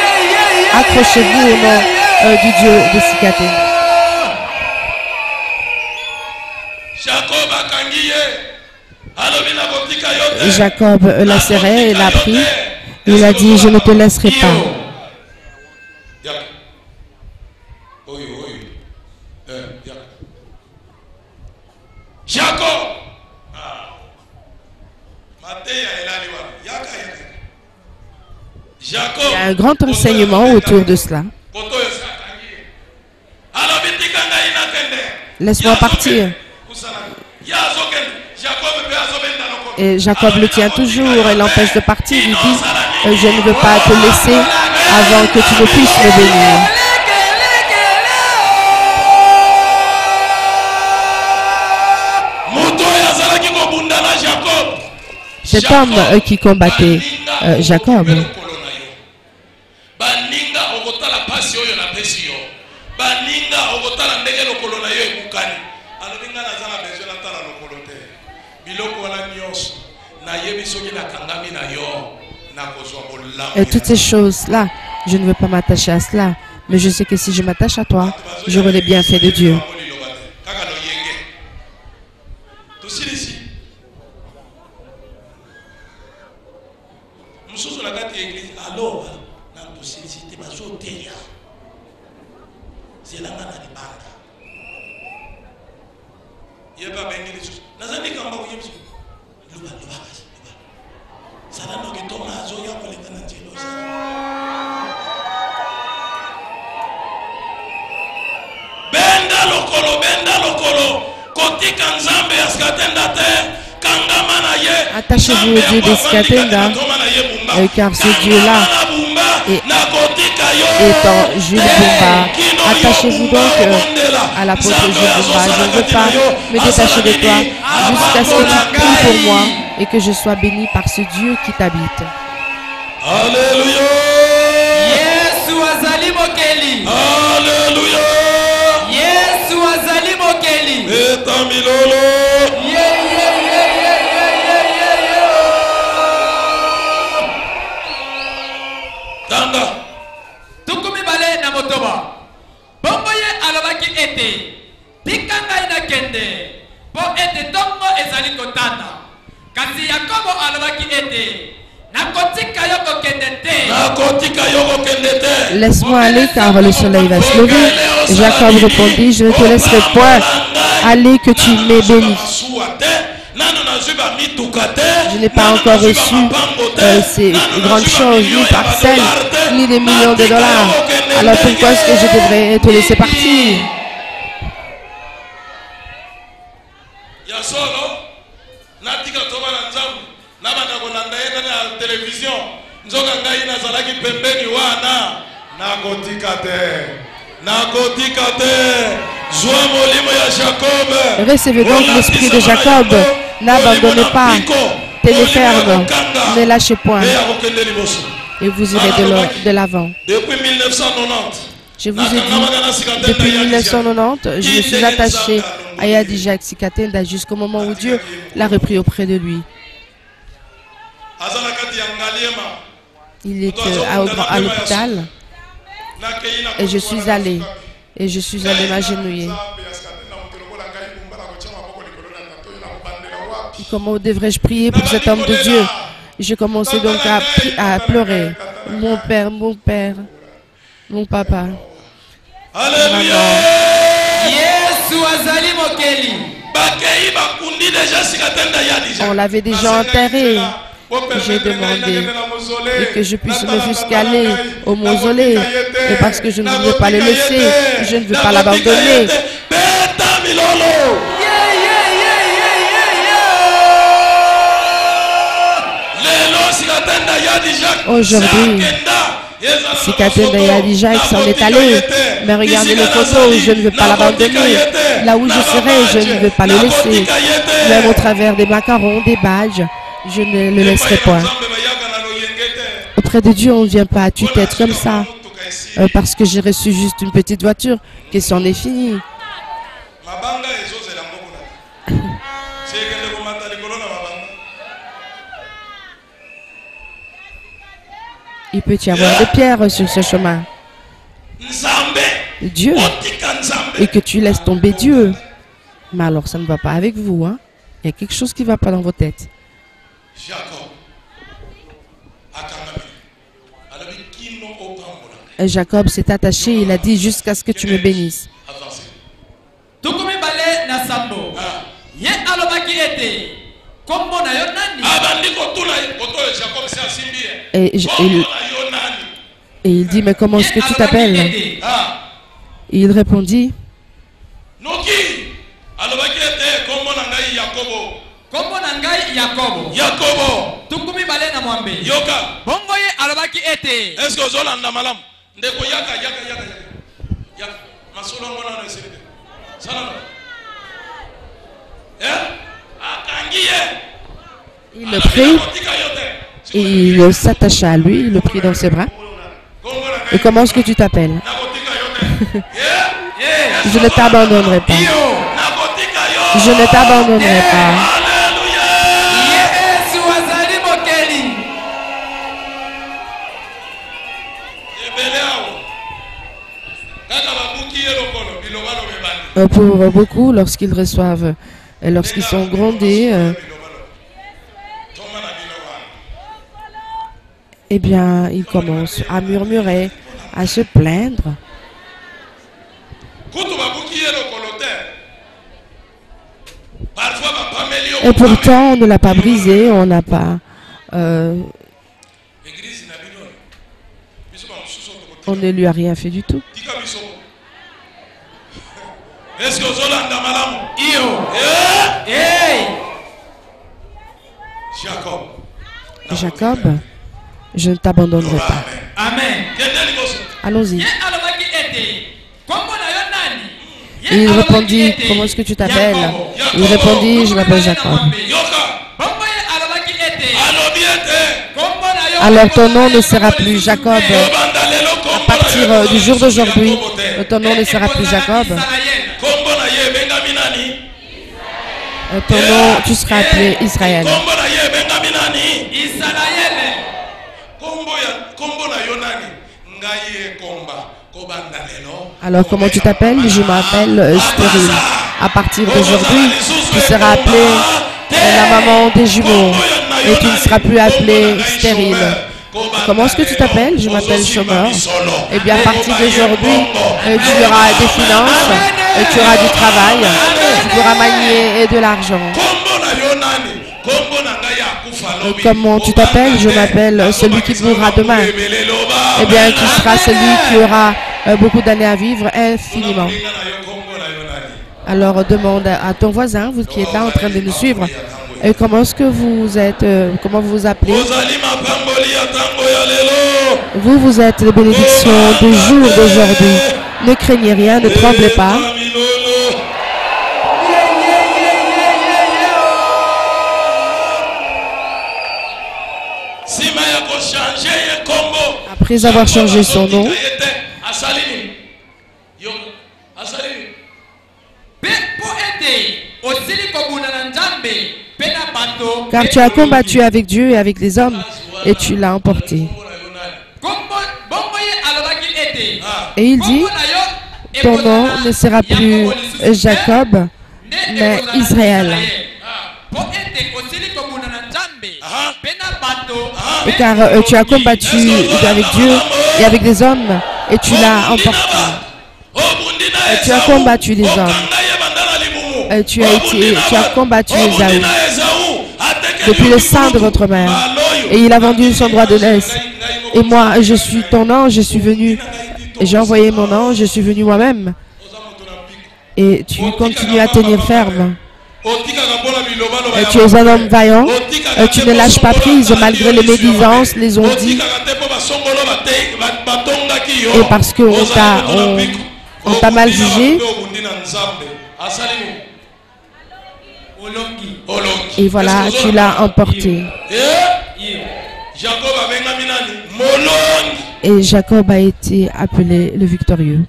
Accrochez-vous au nom du Dieu de Sikate. Jacob l'a serré et l'a pris. Il a dit, je ne te laisserai pas. Jacob. Il y a un grand enseignement autour de cela. Laisse-moi partir. Et Jacob le tient toujours et l'empêche de partir. Il dit, je ne veux pas te laisser avant que tu ne puisses me bénir. Cet homme qui combattait Jacob. Et toutes ces choses-là, je ne veux pas m'attacher à cela. Mais je sais que si je m'attache à toi, j'aurai les bienfaits de Dieu. Attachez-vous au Dieu de Sikatenda, car ce Dieu-là est en Jules Bumba. Attachez-vous donc à l'apôtre Jules Bumba. Je ne veux pas me détacher de toi jusqu'à ce que tu pries pour moi et que je sois béni par ce Dieu qui t'habite. Alléluia. Yesu azali mokeli. Alléluia. Yesu azali mokeli. Etamilolo. Tanga. Tukumi bale na motoba. Bongo ye alobaki ete. Tikanga ina kende. Po ete tongo ezali kotanda. Kasi Yakobo alobaki ete. Laisse-moi aller car le soleil va se lever. Jacob répondit, je ne te laisserai point aller que tu m'aies béni. Je n'ai pas encore reçu ces grandes choses, ni parcelles, ni des millions de dollars. Alors pourquoi est-ce que je devrais te laisser partir? Recevez donc l'esprit de Jacob. N'abandonnez pas. Tenez ferme. Ne lâchez point. Et vous irez de l'avant. Depuis 1990. Je vous ai dit, depuis 1990, je me suis attaché à Yadijak Sikatenda jusqu'au moment où Dieu l'a repris auprès de lui. Il est à l'hôpital et je suis allé m'agenouiller. Comment devrais-je prier pour cet homme de Dieu? Je commençais donc à pleurer. Mon père, mon papa. Alléluia. On l'avait déjà enterré. J'ai demandé que je puisse me jusqu'à aller au mausolée. Et parce que je ne veux pas le laisser, je ne veux pas l'abandonner. Aujourd'hui, Sikatenda Yadijak s'en est allé. Mais regardez les photos, je ne veux pas l'abandonner. Là où je serai, je ne veux pas le laisser. Même au travers des macarons, des badges, je ne le laisserai pas. Auprès de Dieu, on ne vient pas à tue-tête comme ça. Parce que j'ai reçu juste une petite voiture, que c'en est fini. il peut y avoir des pierres sur ce chemin. Dieu. Et que tu laisses tomber Dieu. Mais alors ça ne va pas avec vous. Hein? Il y a quelque chose qui ne va pas dans vos têtes. Et Jacob s'est attaché, il a dit jusqu'à ce que tu me bénisses. Et il dit, mais comment est-ce que tu t'appelles? Et il répondit, est-ce que il le prit et il s'attacha à lui, il le prit dans ses bras. Et comment est-ce que tu t'appelles? Je ne t'abandonnerai pas. Je ne t'abandonnerai pas. Pour beaucoup, lorsqu'ils reçoivent, lorsqu'ils sont grondés, eh bien, ils commencent à murmurer, à se plaindre. Et pourtant, on ne l'a pas brisé, on n'a pas... on ne lui a rien fait du tout. Est-ce que vous avez Jacob, je ne t'abandonnerai pas. Amen. Allons-y. Et il répondit, comment est-ce que tu t'appelles? Il répondit, je m'appelle Jacob. Alors ton nom ne sera plus Jacob. À partir du jour d'aujourd'hui, ton nom ne sera plus Jacob. Ton nom, tu seras appelé Israël. Alors comment tu t'appelles? Je m'appelle stérile. À partir d'aujourd'hui, tu seras appelé la maman des jumeaux et tu ne seras plus appelé stérile. Comment est-ce que tu t'appelles? Je m'appelle chômeur. Et bien à partir d'aujourd'hui, tu auras des finances, tu auras du travail, tu pourras manier de l'argent. Comment tu t'appelles? Je m'appelle celui qui mourra demain. Eh bien tu seras celui qui aura beaucoup d'années à vivre infiniment. Alors demande à ton voisin, vous qui êtes là en train de nous suivre, comment est-ce que vous êtes, comment vous vous appelez? Vous êtes les bénédictions du jour d'aujourd'hui. Ne craignez rien, ne tremblez pas. Après avoir changé son nom, car tu as combattu avec Dieu et avec les hommes et tu l'as emporté. Et il dit, ton nom ne sera plus Jacob, mais Israël. Et car tu as combattu avec Dieu et avec les hommes et tu l'as emporté. Et tu as combattu les hommes. Et tu as combattu Ésaü depuis le sein de votre mère. Et il a vendu son droit de naissance. Et moi, je suis ton ange, je suis venu. J'ai envoyé mon ange, je suis venu moi-même. Et tu continues à tenir ferme. Tu es un homme vaillant, tu ne lâches pas prise malgré les médisances, les ondits. Et parce qu'on t'a mal jugé. Et voilà, tu l'as emporté. Et Jacob a été appelé le victorieux.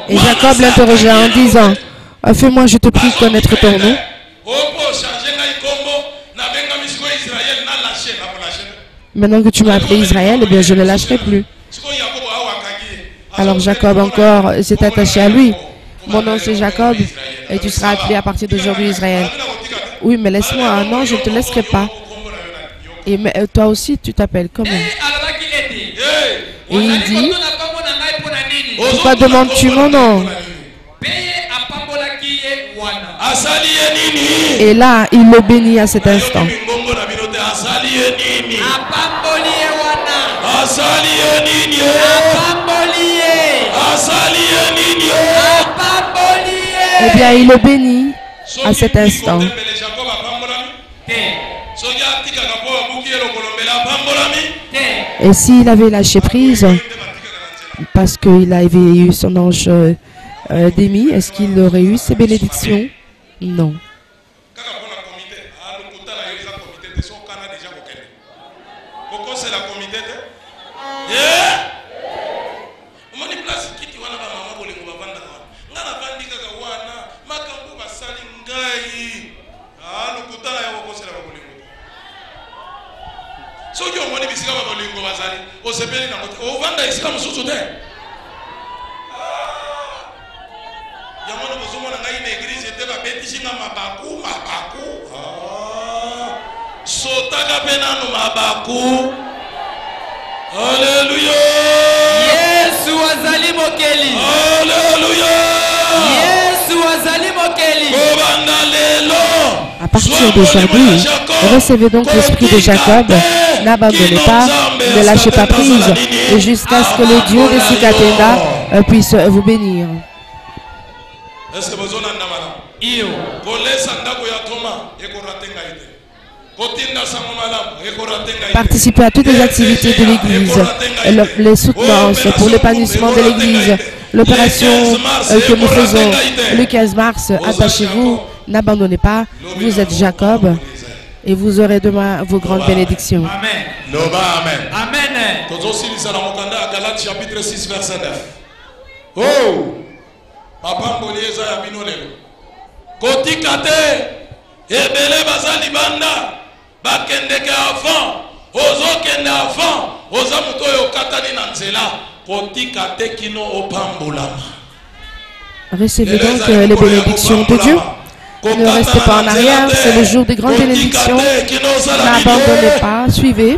Et Jacob l'interrogea en disant, fais-moi, je te prie, connaître ton nom. Maintenant que tu m'as appelé Israël, eh bien, je ne lâcherai plus. Alors Jacob encore s'est attaché à lui. Mon nom c'est Jacob et tu seras appelé à partir d'aujourd'hui Israël. Oui, mais laisse-moi. Non, je ne te laisserai pas. Et toi aussi, tu t'appelles comment? Et il dit, pourquoi demandes-tu mon nom? Et là, il le bénit à cet instant. Eh bien, il le bénit à cet instant. Et s'il avait lâché prise, parce qu'il avait eu son ange démis, est-ce qu'il aurait eu ses bénédictions? Non. Alléluia. Yesu azali mokeli. Alléluia. Yesu azali mokeli. À partir d'aujourd'hui, recevez donc l'esprit de Jacob, n'abandonnez pas, ne lâchez pas prise, et jusqu'à ce que le Dieu de Sikatenda puisse vous bénir. Participez à toutes les activités de l'Église, les soutenances pour l'épanouissement de l'Église, l'opération que nous faisons le 15 mars, attachez-vous, n'abandonnez pas, vous êtes Jacob et vous aurez demain vos grandes bénédictions. Amen. Amen. Amen. Galates chapitre 6 verset 9. Oh! Papa Mbolieza ya binolelo. Kotikate ebele bazali banda bakendeke avant ozokende avant ozamuto yo katani na nzela kotikate kino opambolama. Recevez donc les bénédictions de Dieu. Ne restez pas en arrière, c'est le jour des grandes bénédictions. N'abandonnez pas, suivez.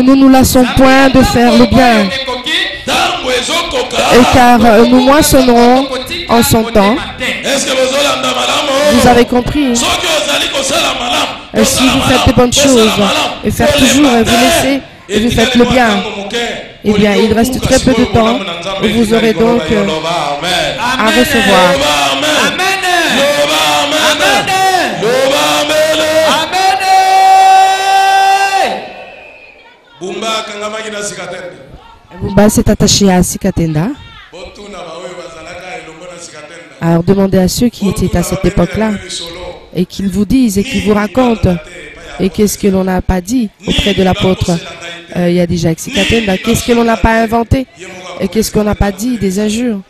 Nous nous lassons point de faire le bien, car nous moissonnerons en son temps. Vous avez compris? Si vous faites de bonnes choses, et faire toujours, et vous laissez, et vous faites le bien, eh bien, il reste très peu de temps, et vous aurez donc à recevoir. Amen. Bumba s'est attaché à Sikatenda. Alors demandez à ceux qui étaient à cette époque-là et qu'ils vous disent et qu'ils vous racontent. Et qu'est-ce que l'on n'a pas dit auprès de l'apôtre Yadija Sikatenda? Qu'est-ce que l'on n'a pas inventé? Et qu'est-ce qu'on n'a pas dit? Des injures.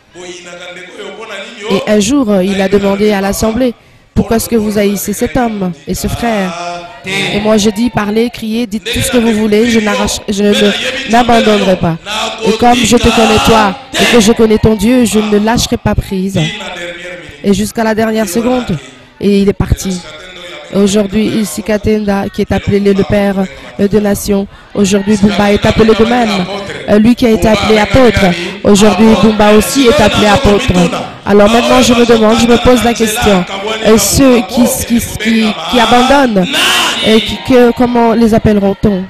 Et un jour, il a demandé à l'assemblée, pourquoi est-ce que vous haïssez cet homme et ce frère? Et moi je dis, parlez, criez, dites tout ce que vous voulez, je n'abandonnerai pas. Et comme je te connais toi et que je connais ton Dieu, je ne lâcherai pas prise. Et jusqu'à la dernière seconde, et il est parti. Aujourd'hui, Sikatenda, qui est appelé le Père de Nations, aujourd'hui Bumba est appelé de même. Lui qui a été appelé apôtre, aujourd'hui Bumba aussi est appelé apôtre. Alors maintenant je me demande, je me pose la question, ceux qui abandonnent, comment les appelleront-on?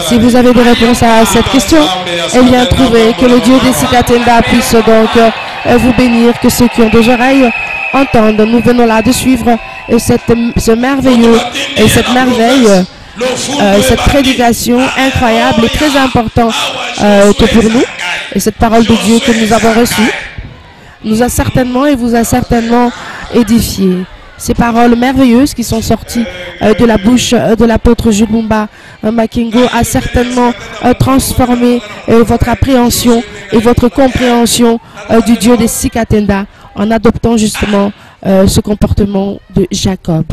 Si vous avez des réponses à cette question, eh bien trouvez que le Dieu des Sikatenda puisse donc vous bénir, que ceux qui ont des oreilles entendent. Nous venons là de suivre ce merveilleux et cette merveille, cette prédication incroyable et très importante pour nous, et cette parole de Dieu que nous avons reçue. nous a certainement et vous a certainement édifié. Ces paroles merveilleuses qui sont sorties de la bouche de l'apôtre Jules Bumba Makengo a certainement transformé votre appréhension et votre compréhension du Dieu des Sikatenda en adoptant justement ce comportement de Jacob.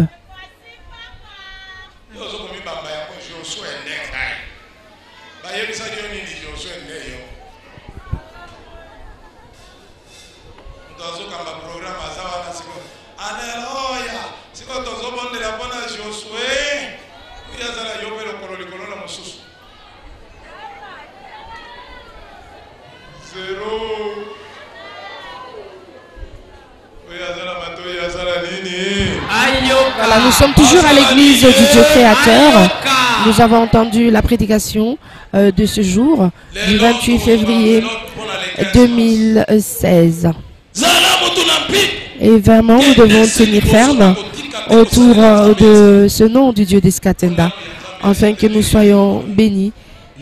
Voilà, nous sommes toujours à l'église du Dieu créateur. Nous avons entendu la prédication de ce jour, du 28 février 2016. Et vraiment, nous devons tenir ferme autour de ce nom du Dieu des Sikatenda, afin que nous soyons bénis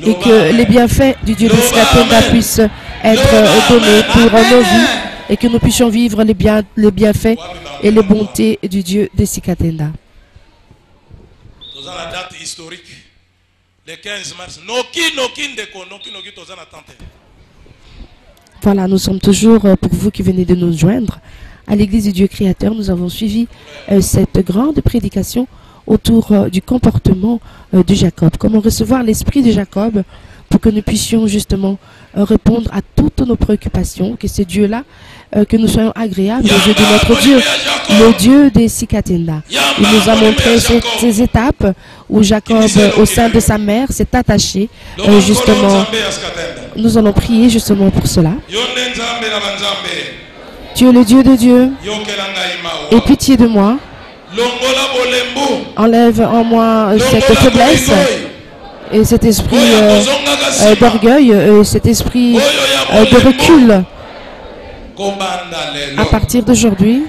et que les bienfaits du Dieu des Sikatenda puissent être donnés pour nos vies et que nous puissions vivre les bienfaits et les bontés du Dieu des Sikatenda. Dans la date historique, le 15 mars, voilà, nous sommes toujours, pour vous qui venez de nous joindre, à l'église du Dieu créateur. Nous avons suivi cette grande prédication autour du comportement de Jacob. Comment recevoir l'esprit de Jacob pour que nous puissions justement répondre à toutes nos préoccupations, que c'est Dieu-là, que nous soyons agréables aux yeux de notre Dieu, le Dieu des Sikatenda. Il nous a montré ces étapes où Jacob, au sein de sa mère, s'est attaché justement. Nous allons prier justement pour cela. Tu es le Dieu de Dieu. Aie pitié de moi. Enlève en moi cette faiblesse et cet esprit d'orgueil, cet esprit de recul. À partir d'aujourd'hui,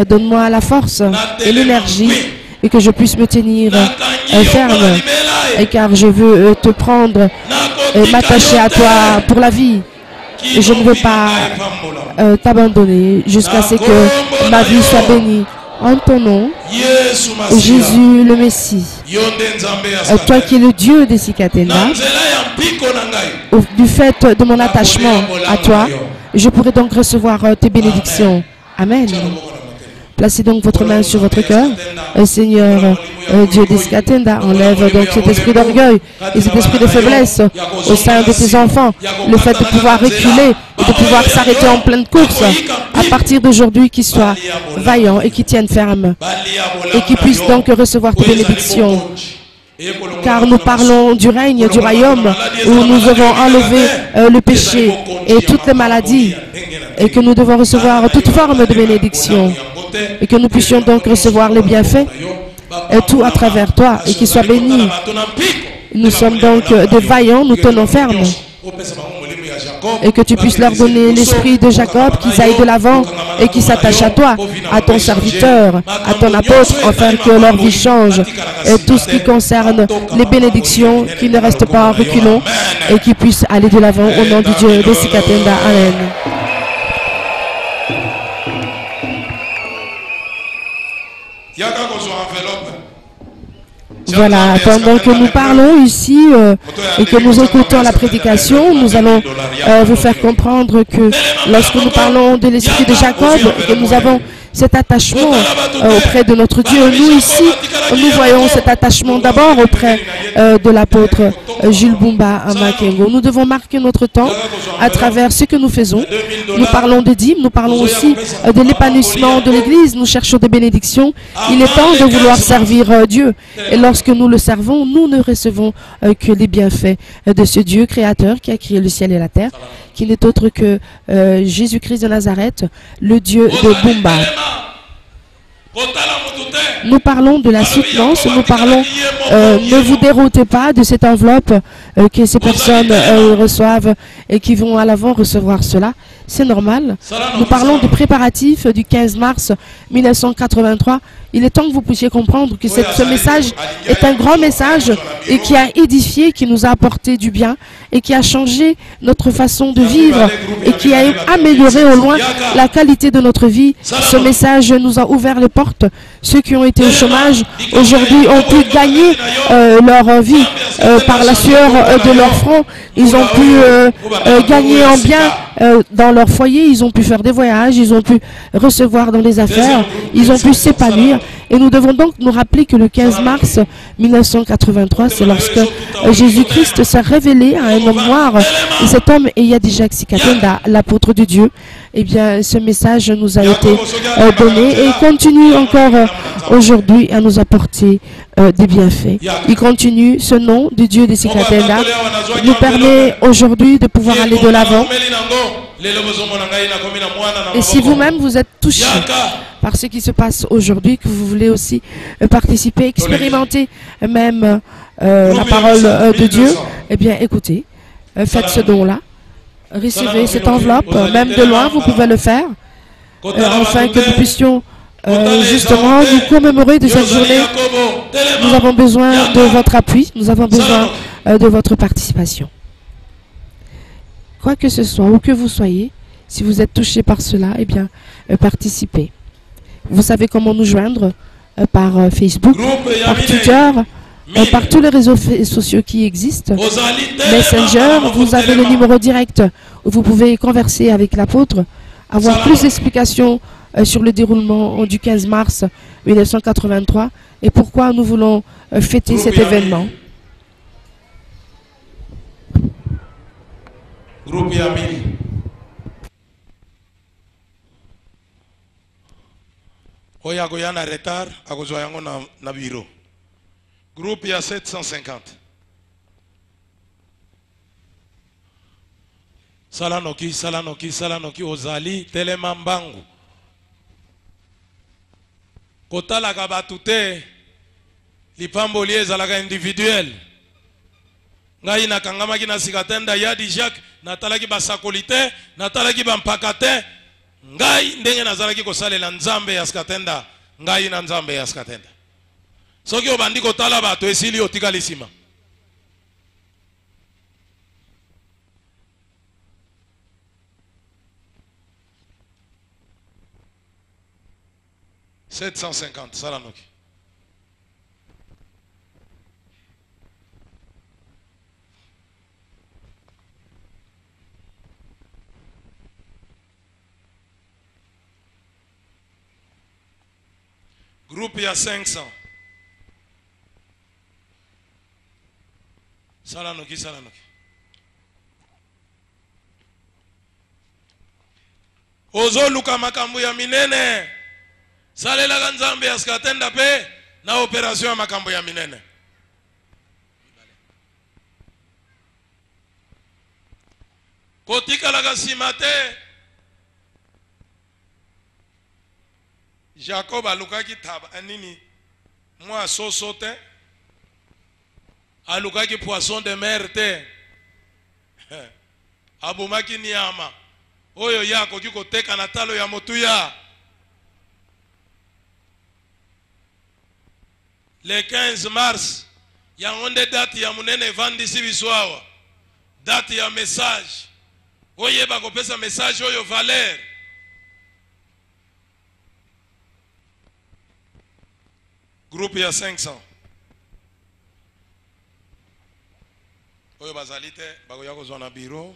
donne-moi la force et l'énergie et que je puisse me tenir ferme, car je veux te prendre et m'attacher à toi pour la vie. Et je ne veux pas t'abandonner jusqu'à ce que ma vie soit bénie. En ton nom, Jésus le Messie, toi qui es le Dieu des Sikatenda, du fait de mon attachement à toi, je pourrai donc recevoir tes bénédictions. Amen. Placez donc votre main sur votre cœur. Seigneur, Dieu des Sikatenda, enlève donc cet esprit d'orgueil et cet esprit de faiblesse au sein de tes enfants. Le fait de pouvoir reculer et de pouvoir s'arrêter en pleine course. À partir d'aujourd'hui, qu'ils soient vaillants et qu'ils tiennent ferme. Et qu'ils puissent donc recevoir tes bénédictions. Car nous parlons du règne, du royaume, où nous avons enlevé le péché et toutes les maladies. Et que nous devons recevoir toute forme de bénédiction. Et que nous puissions donc recevoir les bienfaits, et tout à travers toi, et qu'ils soient bénis. Nous sommes donc des vaillants, nous tenons ferme. Et que tu puisses leur donner l'esprit de Jacob, qu'ils aillent de l'avant et qu'ils s'attachent à toi, à ton serviteur, à ton apôtre, afin que leur vie change. Et tout ce qui concerne les bénédictions, qu'ils ne restent pas en reculons et qu'ils puissent aller de l'avant au nom du Dieu des Sikatenda. Amen. Voilà, pendant que nous parlons ici et que nous écoutons la prédication, nous allons vous faire comprendre que lorsque nous parlons de l'esprit de Jacob, que nous avons cet attachement auprès de notre Dieu. Nous ici, nous voyons cet attachement d'abord auprès de l'apôtre Jules Bumba Makengo. Nous devons marquer notre temps à travers ce que nous faisons. Nous parlons de dîmes, nous parlons aussi de l'épanouissement de l'Église. Nous cherchons des bénédictions. Il est temps de vouloir servir Dieu. Et lorsque nous le servons, nous ne recevons que les bienfaits de ce Dieu créateur qui a créé le ciel et la terre, qui n'est autre que Jésus-Christ de Nazareth, le Dieu de Bumba. Nous parlons de la soutenance, nous parlons, ne vous déroutez pas de cette enveloppe que ces personnes reçoivent et qui vont à l'avant recevoir cela. c'est normal. Nous parlons des préparatifs du 15 mars 1983. Il est temps que vous puissiez comprendre que ce message est un grand message et qui a édifié, qui nous a apporté du bien et qui a changé notre façon de vivre et qui a amélioré au loin la qualité de notre vie. Ce message nous a ouvert les portes. Ceux qui ont été au chômage aujourd'hui ont pu gagner leur vie par la sueur de leur front. Ils ont pu gagner en bien dans leur foyer, ils ont pu faire des voyages, ils ont pu recevoir dans les affaires, ils ont pu s'épanouir. Et nous devons donc nous rappeler que le 15 mars 1983, c'est lorsque Jésus-Christ s'est révélé à un homme noir. Et cet homme est Yadijak Sikatenda, l'apôtre de Dieu. Eh bien, ce message nous a été donné et continue encore aujourd'hui à nous apporter des bienfaits. Il continue, ce nom de Dieu de Sikatenda nous permet aujourd'hui de pouvoir aller de l'avant. Et si vous-même vous êtes touché par ce qui se passe aujourd'hui, que vous voulez aussi participer, expérimenter même la parole de Dieu, eh bien écoutez, faites ce don-là, recevez cette enveloppe, même de loin vous pouvez le faire, afin que nous puissions justement nous commémorer de cette journée. Nous avons besoin de votre appui, nous avons besoin de votre participation. Quoi que ce soit, où que vous soyez, si vous êtes touché par cela, eh bien, participez. Vous savez comment nous joindre par Facebook, par Twitter, par tous les réseaux sociaux qui existent. Messenger, vous avez le numéro direct où vous pouvez converser avec l'apôtre, avoir plus d'explications sur le déroulement du 15 mars 1983 et pourquoi nous voulons fêter cet événement. Groupe Yamili. Oya goyana retard, akozwa yango na bureau. Groupe ya 750. Salanoki, ozali, telema mbangu. Kotala kabatute, lipambo lieza laga individuel. Ngai nakangama kina Sikatenda Yadijak, natalaki basakolite, natalaki bampakate, ngai ndenge nazalaki kosalela nzambe ya Sikatenda, ngai na nzambe ya Sikatenda. Soki obandi kotala bato esili otikali sima. $750, Salanoki. Groupe ya 500. Salanoki. Ozo luka makambo ya minene. Salela nzambe ya Sikatenda pe na operation ya makambo ya minene. Kotika la simate. Jacob alukaki taba nini moi sosote alukaki poisson de mer te abumaki nyama oyo yako kiko teka na talo ya motuya le 15 mars ya onde date ya munene vandisi biswawa date ya message oye bako pesa message oyo valeur groupe ya 500 oyo bazalite bako yako zona bureau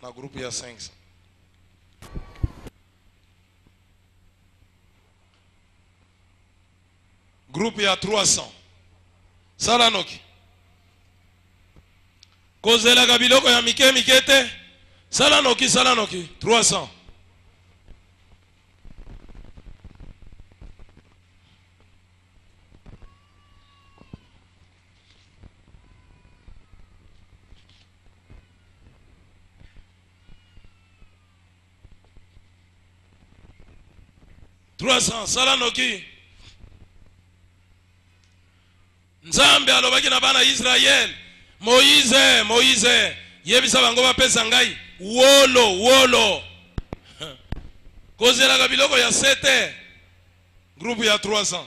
na groupe ya 500 groupe ya 300 Salanoki kozela kabiloko ya mikete Salanoki 300 300 Salanoki Nzambe alobaki na bana Israel Moïse yebisa bango bapesa ngai wolo Kozela biloko ya 7. Groupe ya 300.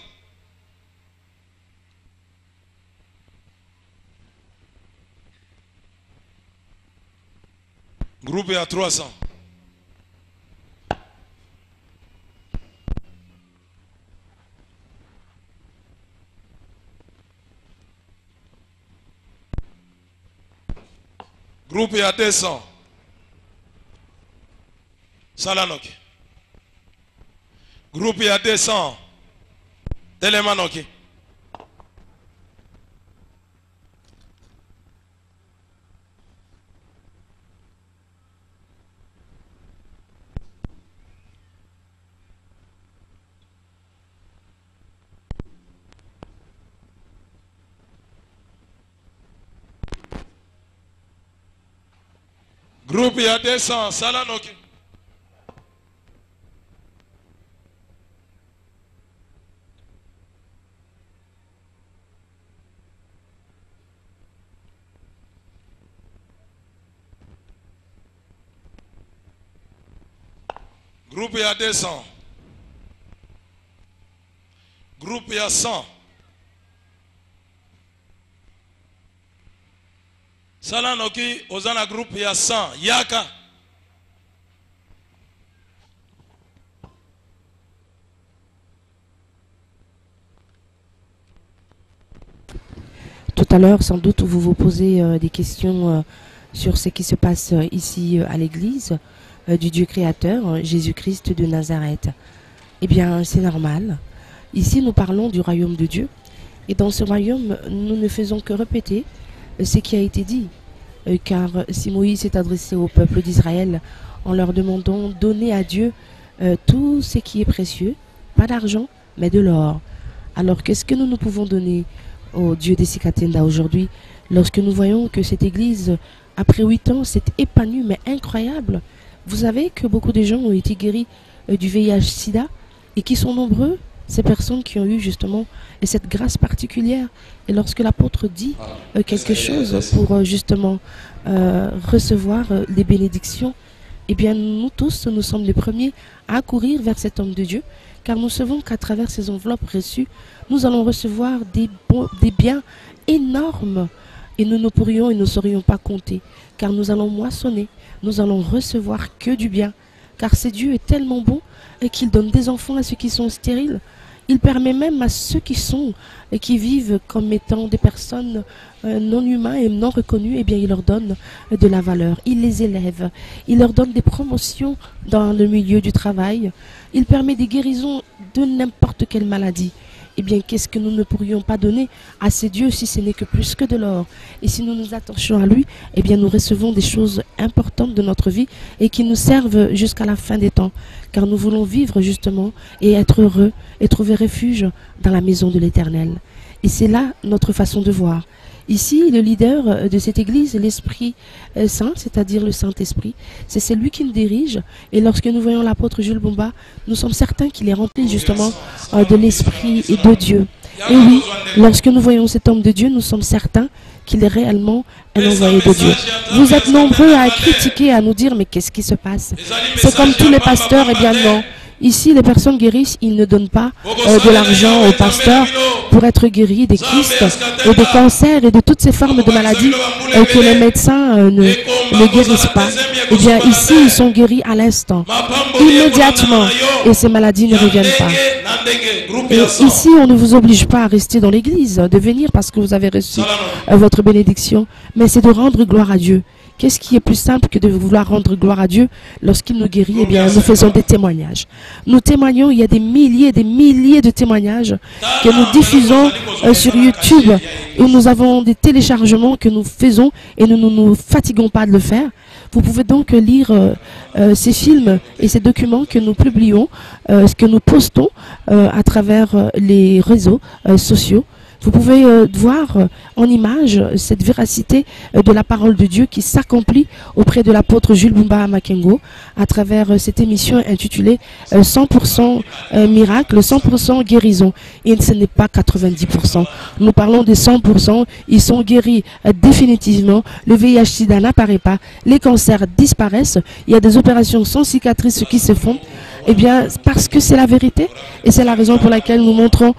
Groupe ya 300. Groupe ya 200. Salanoki. Groupe ya 200. Telemanoki. Groupe ya 200. Salanoki. Groupe ya 200. Groupe ya 100. Salanoki ozana groupe ya 100. Yaka. Tout à l'heure, sans doute, vous vous posez des questions sur ce qui se passe ici à l'église du Dieu créateur, Jésus-Christ de Nazareth. Eh bien, c'est normal. Ici, nous parlons du royaume de Dieu. Et dans ce royaume, nous ne faisons que répéter ce qui a été dit. Car si Moïse s'est adressé au peuple d'Israël en leur demandant « Donnez à Dieu tout ce qui est précieux, pas d'argent, mais de l'or. » Alors, qu'est-ce que nous pouvons donner au Dieu des Sikatenda aujourd'hui, lorsque nous voyons que cette église, après 8 ans, s'est épanouie, mais incroyable. Vous savez que beaucoup de gens ont été guéris du VIH-Sida et qui sont nombreux, ces personnes qui ont eu justement cette grâce particulière. Et lorsque l'apôtre dit quelque chose pour justement recevoir les bénédictions, eh bien nous tous, nous sommes les premiers à courir vers cet homme de Dieu, car nous savons qu'à travers ces enveloppes reçues, nous allons recevoir des biens énormes et nous ne pourrions et ne saurions pas compter, car nous allons moissonner, nous allons recevoir que du bien, car ce Dieu est tellement bon et qu'il donne des enfants à ceux qui sont stériles. Il permet même à ceux qui sont et qui vivent comme étant des personnes non humaines et non reconnues, eh bien il leur donne de la valeur, il les élève, il leur donne des promotions dans le milieu du travail, il permet des guérisons de n'importe quelle maladie. Eh bien, qu'est-ce que nous ne pourrions pas donner à ces dieux si ce n'est que plus que de l'or? Et si nous nous attachons à lui, eh bien, nous recevons des choses importantes de notre vie et qui nous servent jusqu'à la fin des temps. Car nous voulons vivre justement et être heureux et trouver refuge dans la maison de l'Éternel. Et c'est là notre façon de voir. Ici, le leader de cette église, l'Esprit Saint, c'est-à-dire le Saint-Esprit, c'est celui qui nous dirige. Et lorsque nous voyons l'apôtre Jules Bomba, nous sommes certains qu'il est rempli justement de l'Esprit et de Dieu. Et oui, lorsque nous voyons cet homme de Dieu, nous sommes certains qu'il est réellement un envoyé de Dieu. Vous êtes nombreux à critiquer, à nous dire, mais qu'est-ce qui se passe? C'est comme tous les pasteurs, eh bien non. Ici, les personnes guérissent, ils ne donnent pas de l'argent aux pasteurs pour être guéris des kystes et des cancers et de toutes ces formes de maladies que les médecins ne guérissent pas. Eh bien, ici, ils sont guéris à l'instant, immédiatement, et ces maladies ne reviennent pas. Et ici, on ne vous oblige pas à rester dans l'église, de venir parce que vous avez reçu votre bénédiction, mais c'est de rendre gloire à Dieu. Qu'est-ce qui est plus simple que de vouloir rendre gloire à Dieu lorsqu'il nous guérit? Eh bien, nous faisons des témoignages. Nous témoignons, il y a des milliers de témoignages que nous diffusons sur YouTube, où nous avons des téléchargements que nous faisons et nous ne nous fatiguons pas de le faire. Vous pouvez donc lire ces films et ces documents que nous publions, que nous postons à travers les réseaux sociaux. Vous pouvez voir en image cette véracité de la parole de Dieu qui s'accomplit auprès de l'apôtre Jules Bomba Makengo à travers cette émission intitulée 100% miracle, 100% guérison. Et ce n'est pas 90%. Nous parlons de 100%. Ils sont guéris définitivement. Le VIH-Sida n'apparaît pas. Les cancers disparaissent. Il y a des opérations sans cicatrices qui se font. Eh bien, parce que c'est la vérité et c'est la raison pour laquelle nous montrons